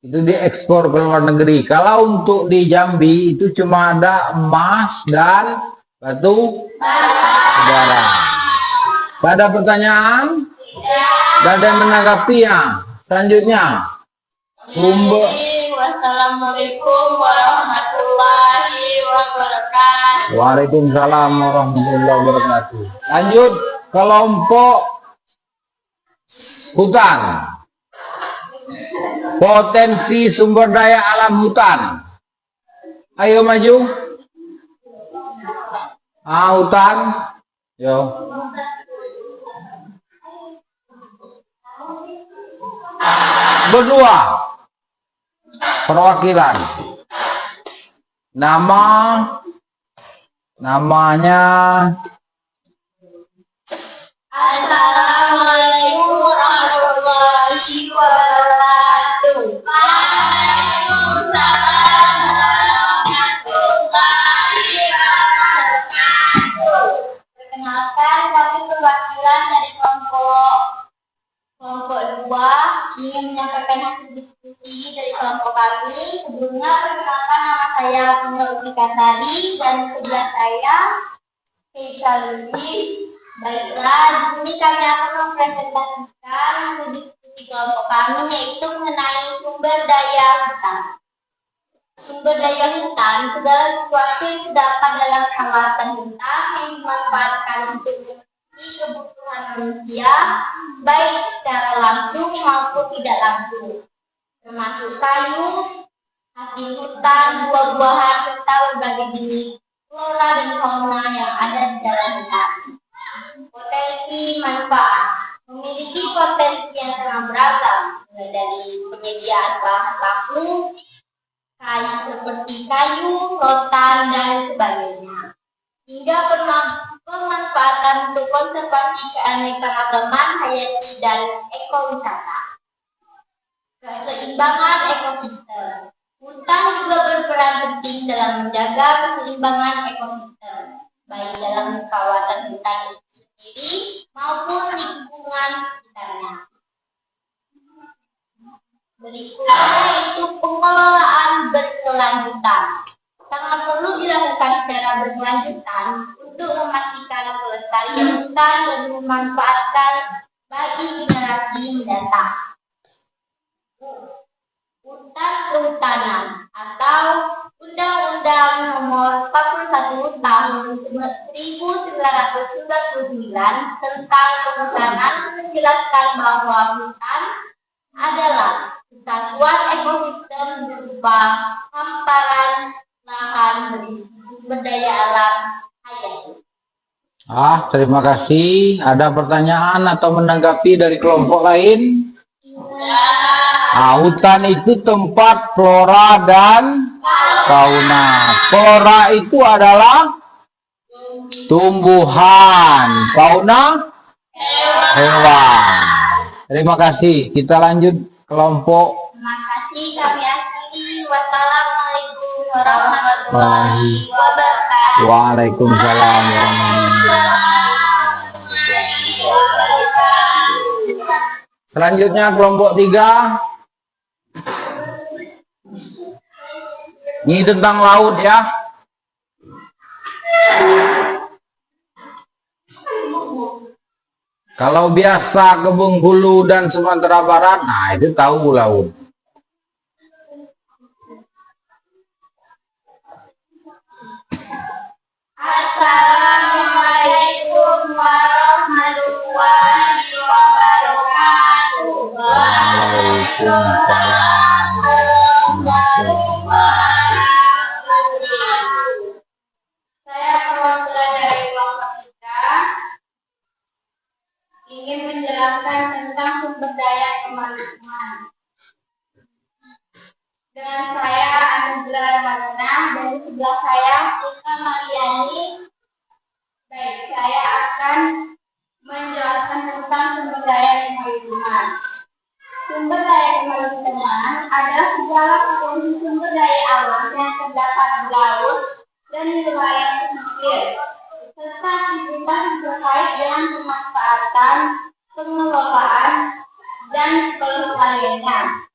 Speaker 1: diekspor ke luar negeri. Kalau untuk di Jambi itu cuma ada emas dan batu bara. Ada pertanyaan? Dan ada menanggapinya. Selanjutnya, sumber.
Speaker 2: Wassalamualaikum warahmatullahi wabarakatuh.
Speaker 1: Waalaikumsalam warahmatullahi wabarakatuh. Lanjut, kelompok hutan. Potensi sumber daya alam hutan. Ayo maju. Hutan. Yo. Berdua. Perwakilan. Namanya
Speaker 2: Assalamualaikum warahmatullahi wabarakatuh. Waalaikumsalam warahmatullahi wabarakatuh. Perkenalkan, kami perwakilan dari kelompok 2 ingin menyampaikan hasil diskusi dari kelompok kami. Sebelumnya, perkenalkan, nama saya Punggawi Kasari dan sebelah saya Keisha Ludi. Baiklah, di sini kami akan mempresentasikan hasil diskusi kelompok kami, yaitu mengenai sumber daya hutan. Sumber daya hutan segala sesuatu yang terdapat dalam kawasan hutan yang dimanfaatkan untuk memenuhi kebutuhan manusia, baik secara langsung maupun tidak langsung, termasuk kayu, hasil hutan, buah-buahan, serta berbagai jenis flora dan fauna yang ada di dalam hutan. Potensi manfaat memiliki potensi yang sangat beragam, mulai dari penyediaan bahan baku, kayu seperti kayu, rotan, dan sebagainya. Hingga pemanfaatan untuk konservasi keanekaragaman hayati dan ekowisata. Keseimbangan ekosistem. Hutan juga berperan penting dalam menjaga keseimbangan ekosistem, baik dalam kawasan hutan itu sendiri maupun lingkungan sekitarnya. Berikutnya yaitu pengelolaan berkelanjutan. Sangat perlu dilakukan secara berkelanjutan untuk memastikan kelestarian hutan dan memanfaatkan bagi generasi mendatang. Hutan Kehutanan atau Undang-Undang Nomor 41 Tahun 1999 tentang Kehutanan menjelaskan bahwa hutan adalah kesatuan ekosistem berupa hamparan lahan berisi sumber daya alam hayati.
Speaker 1: Terima kasih. Ada pertanyaan atau menanggapi dari kelompok lain? Hutan itu tempat flora dan fauna. Flora itu adalah tumbuhan, fauna hewan. Terima kasih. Kita lanjut kelompok.
Speaker 2: Terima kasih, kami akhiri. Wassalamualaikum warahmatullahi wabarakatuh.
Speaker 1: Waalaikumsalam. Selanjutnya kelompok 3. Ini tentang laut ya. Kalau biasa ke Bengkulu dan Sumatera Barat, nah itu tahu laut.
Speaker 2: Assalamualaikum warahmatullahi wabarakatuh.
Speaker 1: Waalaikumsalam.
Speaker 2: Saya perwakilan dari kelompok 3 ingin menjelaskan tentang sumber daya kemanusiaan. Dengan saya Anugrah Ramadana, dari sebelah saya Ika Mariani. Baik, saya akan menjelaskan tentang sumber daya kemanusiaan. Sumber daya kemanusiaan adalah segala potensi sumber daya alam yang terdapat di laut dan di wilayah pesisir, serta aktivitas terkait dengan pemanfaatan, pengelolaan, dan pelestariannya.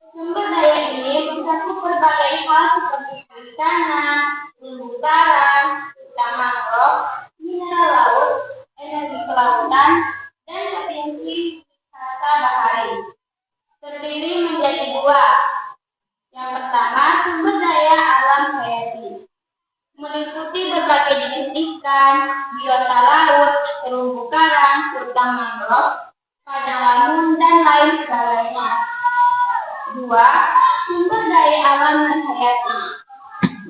Speaker 2: Sumber daya ini mencakup berbagai hal seperti perikanan, terumbu karang, hutan mangrove, mineral laut, energi kelautan, dan potensi wisata bahari. Terdiri menjadi 2. Yang pertama, sumber daya alam hayati. Meliputi berbagai jenis ikan, biota laut, terumbu karang, hutan mangrove, padang lamun, dan lain sebagainya. 2. Sumber daya alam non-hayati.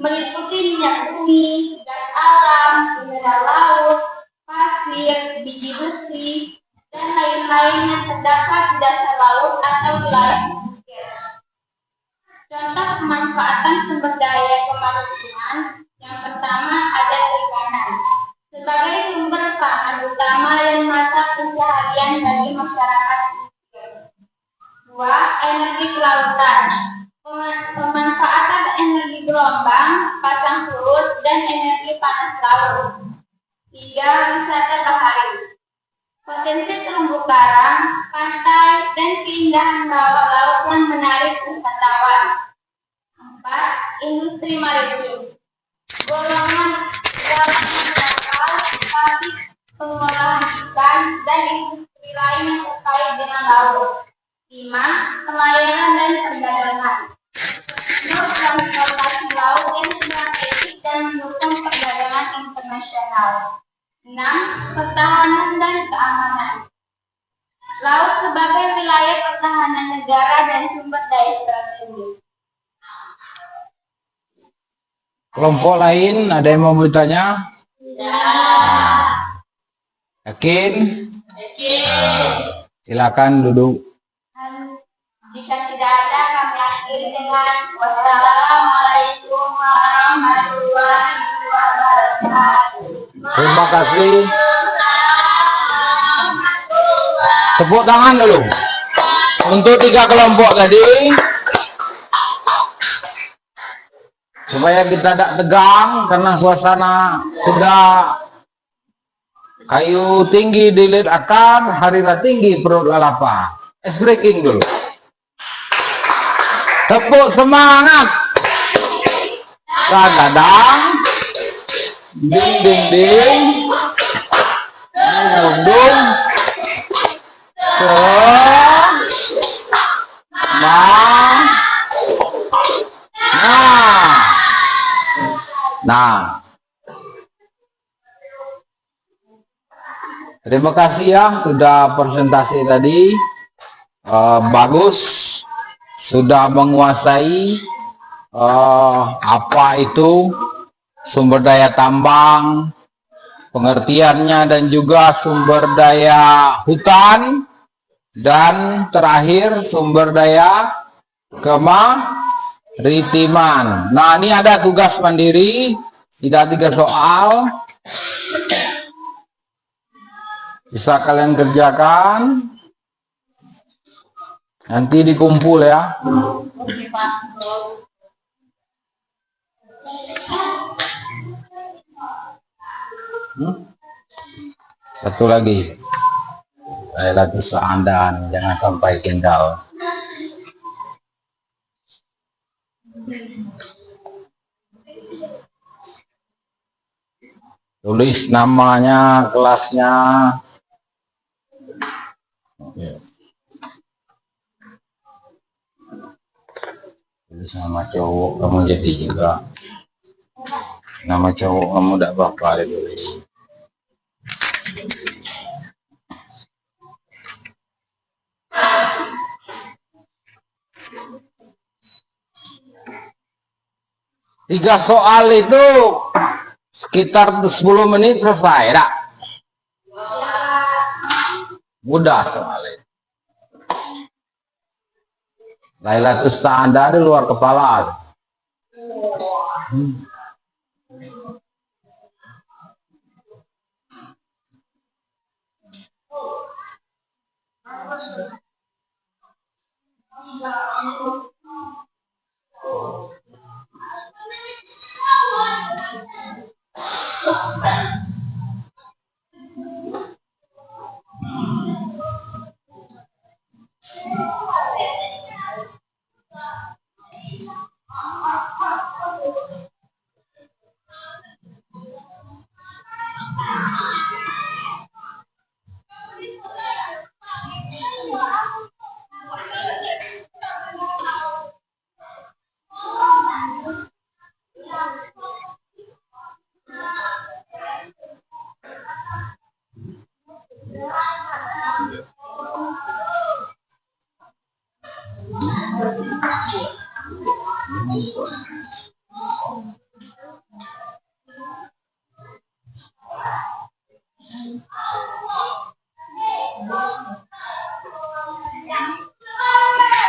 Speaker 2: Meliputi minyak bumi, gas alam, mineral laut, pasir, biji besi, dan lain-lain yang terdapat di dasar laut atau wilayah pesisir. Contoh pemanfaatan sumber daya kemanusiaan. Yang pertama ada perikanan. Sebagai sumber pangan utama dan mata pencaharian bagi masyarakat pesisir. 2. Energi kelautan. Pemanfaatan energi gelombang, pasang surut, dan energi panas laut. 3. Wisata bahari. Potensi terumbu karang, pantai, dan keindahan bawah laut yang menarik wisatawan. 4. Industri maritim. Golongan kapal, pabrik pengolahan ikan, dan industri lain yang terkait dengan laut. 5. Pelayaran dan perdagangan. Transportasi laut yang strategis dan mendukung perdagangan internasional. 6. Pertahanan dan keamanan. Laut sebagai wilayah pertahanan negara dan sumber daya strategis.
Speaker 1: Kelompok lain ada yang mau bertanya? Yakin?
Speaker 2: Yakin.
Speaker 1: Silakan duduk.
Speaker 2: Jika tidak ada, kami akhiri dengan Wassalamualaikum warahmatullahi wabarakatuh.
Speaker 1: Terima kasih. Tepuk tangan dulu untuk 3 kelompok tadi, supaya kita tidak tegang karena suasana sudah kayu tinggi dilit akar, harilah tinggi perut lapar. Ice breaking dulu. Tepuk semangat. Kadang ding ding ding, ding nah, terima kasih ya sudah presentasi tadi. Bagus, sudah menguasai apa itu sumber daya tambang, pengertiannya, dan juga sumber daya hutan, dan terakhir sumber daya kemaritiman. Nah, ini ada tugas mandiri, tidak 3 soal, bisa kalian kerjakan, nanti dikumpul ya.
Speaker 2: Oke, Pak.
Speaker 1: Satu lagi, latih seandan, jangan sampai tinggal. Tulis namanya, kelasnya. Oke. Tulis nama cowok kamu jadi juga. Nama cowok kamu tidak apa-apa ditulis. Tiga soal itu sekitar 10 menit selesai, tak? Mudah soalnya. Lailatul Anda di luar kepala.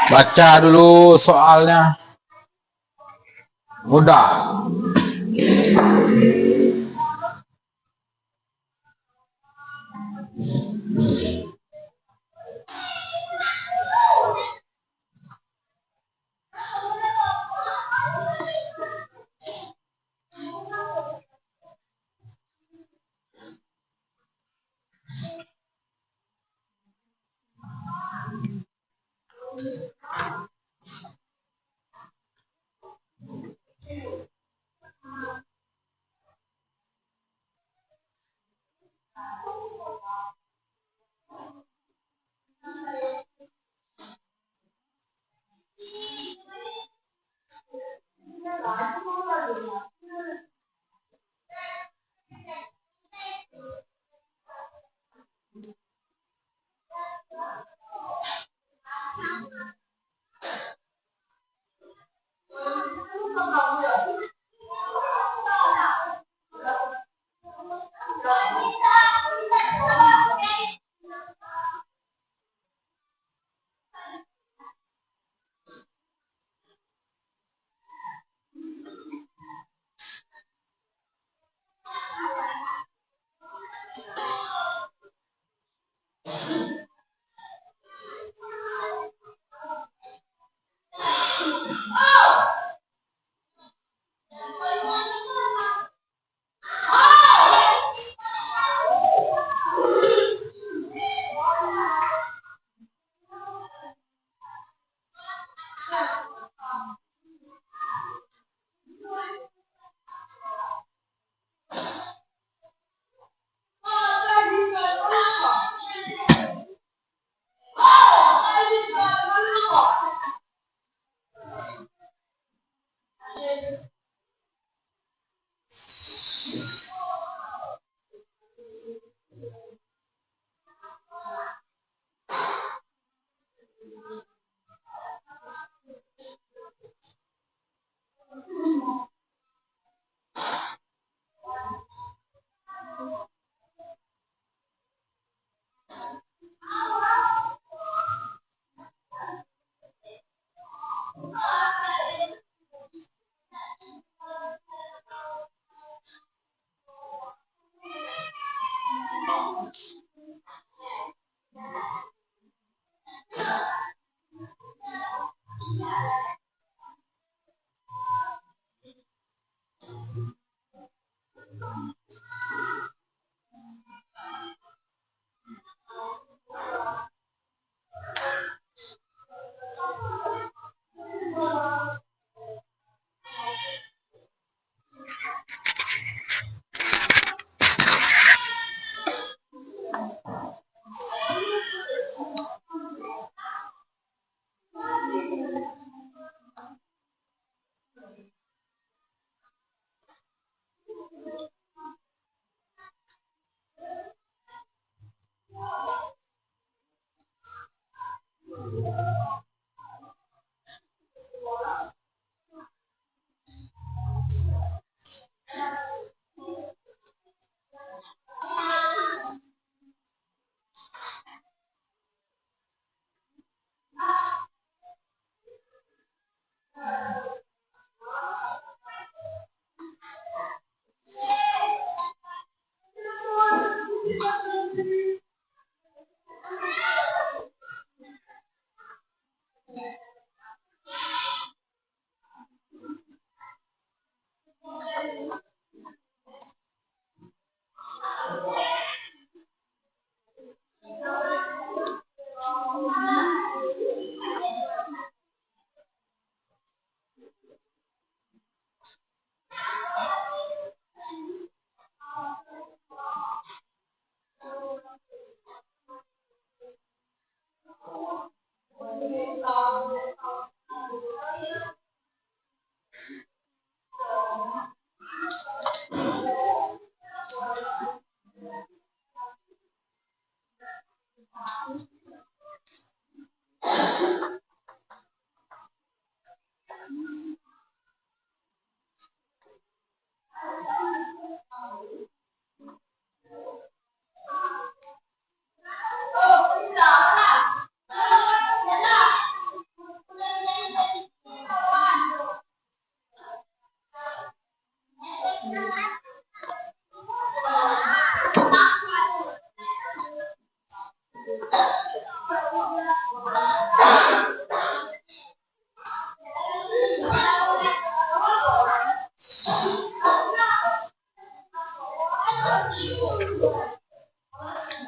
Speaker 1: Baca dulu soalnya. Mudah.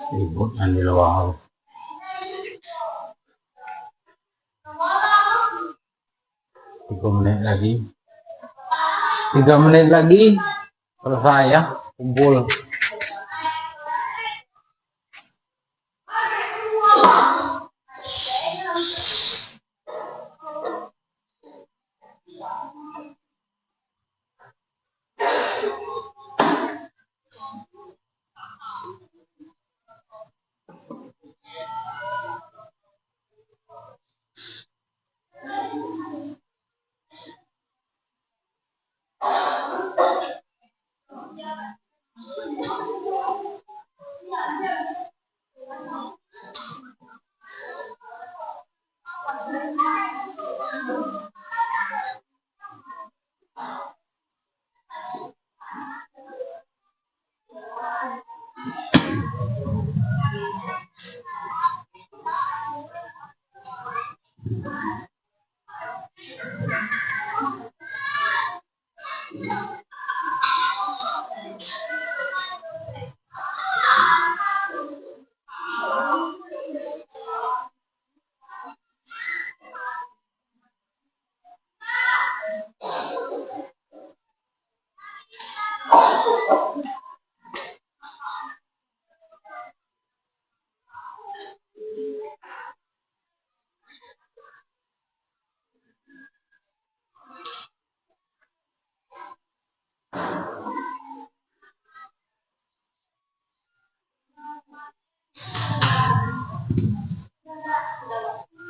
Speaker 1: Ribut di luar. 3 menit lagi. 3 menit lagi selesai ya, kumpul.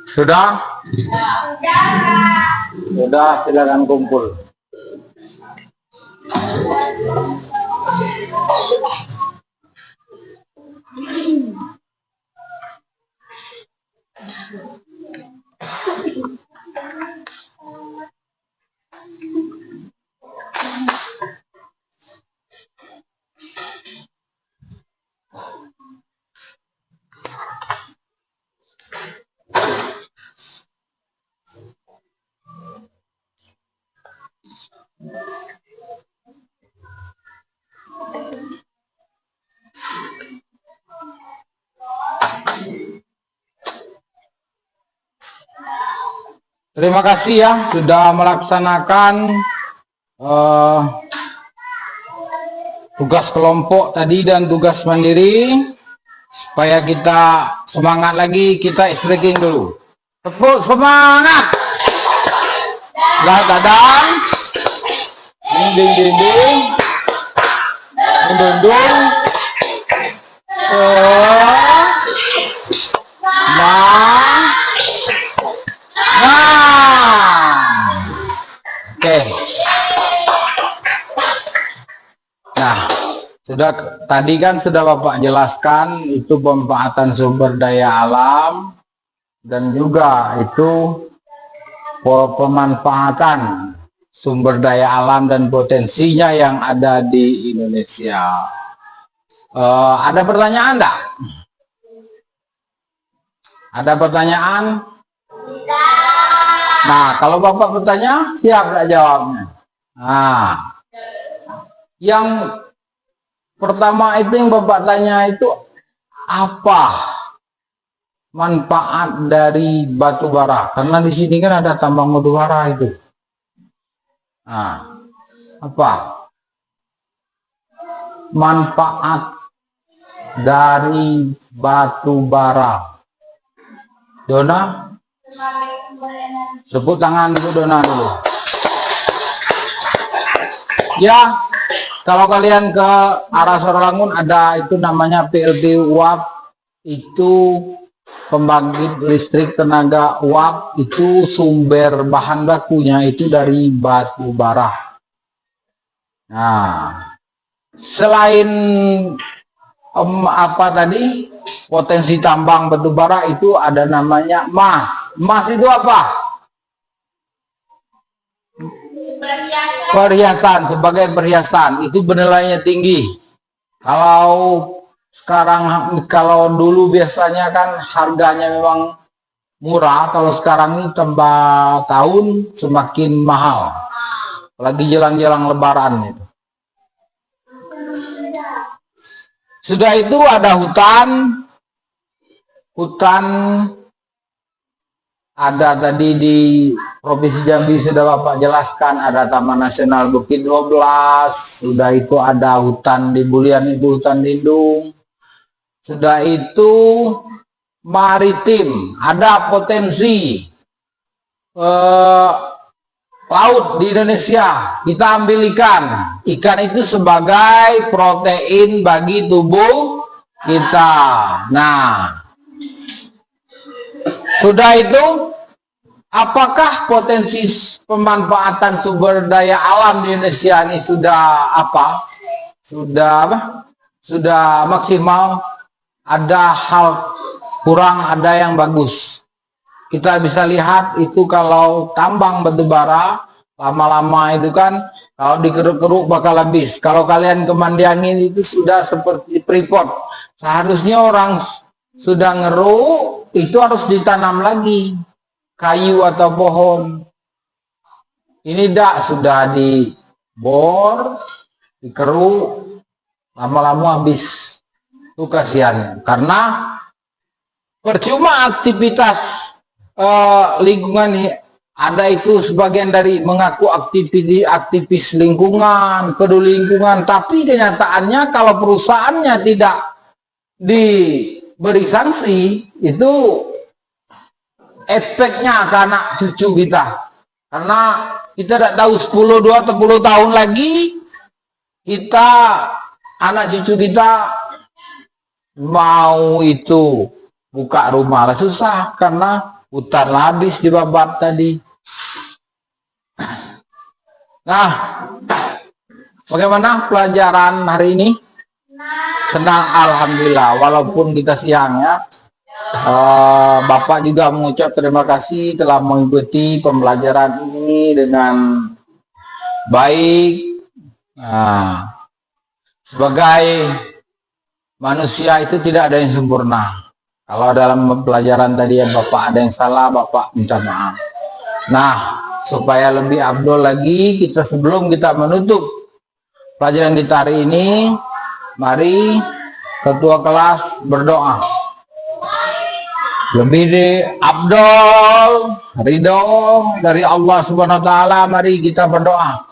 Speaker 1: Sudah? Sudah, silakan kumpul. Terima kasih ya sudah melaksanakan tugas kelompok tadi dan tugas mandiri. Supaya kita semangat lagi, kita ice breaking dulu. Tepuk semangat. Lah dadang. Ding ding ding ding. Ding ding. Oke. Nah, tadi kan sudah Bapak jelaskan itu pemanfaatan sumber daya alam dan juga itu pemanfaatan sumber daya alam dan potensinya yang ada di Indonesia. Ada pertanyaan enggak? Ada pertanyaan? Nah, kalau Bapak bertanya, siap enggak jawabnya? Nah, yang pertama itu yang Bapak tanya itu apa manfaat dari batu bara? Karena di sini kan ada tambang batu bara itu. Nah, apa manfaat dari batu bara? Dona? Tepuk tangan dulu Dona dulu. Ya, kalau kalian ke arah Sorolangun ada itu namanya PLT uap, itu pembangkit listrik tenaga uap, itu sumber bahan bakunya itu dari batu bara. Nah, selain apa tadi potensi tambang batu bara itu ada namanya emas. Emas itu apa? Perhiasan, sebagai perhiasan itu bernilainya tinggi. Kalau sekarang, kalau dulu biasanya kan harganya memang murah, kalau sekarang ini tambah tahun semakin mahal, lagi jelang-jelang lebaran itu. Sudah itu ada hutan ada tadi di Provinsi Jambi sudah Bapak jelaskan, ada Taman Nasional Bukit 12, sudah itu ada hutan di Bulian itu hutan lindung, sudah itu maritim, ada potensi laut di Indonesia, kita ambil ikan itu sebagai protein bagi tubuh kita. Nah, sudah itu apakah potensi pemanfaatan sumber daya alam di Indonesia ini sudah apa? Sudah maksimal? Ada hal kurang, ada yang bagus. Kita bisa lihat itu kalau tambang batu bara lama-lama itu kan kalau dikeruk-keruk bakal habis. Kalau kalian ke Mandiangin itu sudah seperti Freeport. Seharusnya orang sudah ngeruk itu harus ditanam lagi kayu atau pohon. Ini sudah dibor, dikeruk, lama-lama habis. Itu kasihan karena percuma aktivitas lingkungan ada itu sebagian dari mengaku aktivis lingkungan, peduli lingkungan, tapi kenyataannya kalau perusahaannya tidak diberi sanksi itu efeknya ke anak cucu kita, karena kita tidak tahu 10 tahun lagi kita anak cucu kita mau itu buka rumah susah karena hutan habis dibabat tadi. Nah, bagaimana pelajaran hari ini? Senang, alhamdulillah, walaupun kita siang ya. Bapak juga mengucap terima kasih telah mengikuti pembelajaran ini dengan baik. Nah, sebagai manusia itu tidak ada yang sempurna. Kalau dalam pelajaran tadi yang Bapak ada yang salah, Bapak minta maaf. Nah, supaya lebih afdol lagi kita sebelum kita menutup pelajaran kita hari ini, mari ketua kelas berdoa. Lebih di afdol, ridho dari Allah Subhanahu wa taala, mari kita berdoa.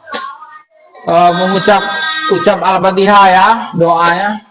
Speaker 1: Ucap Al-Fatihah ya, doanya.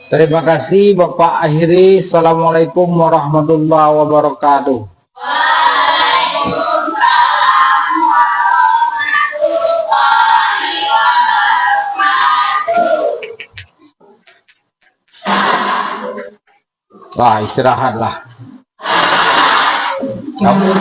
Speaker 1: Terima kasih Bapak akhiri. Assalamualaikum warahmatullahi wabarakatuh. Wah, istirahatlah. Kamu.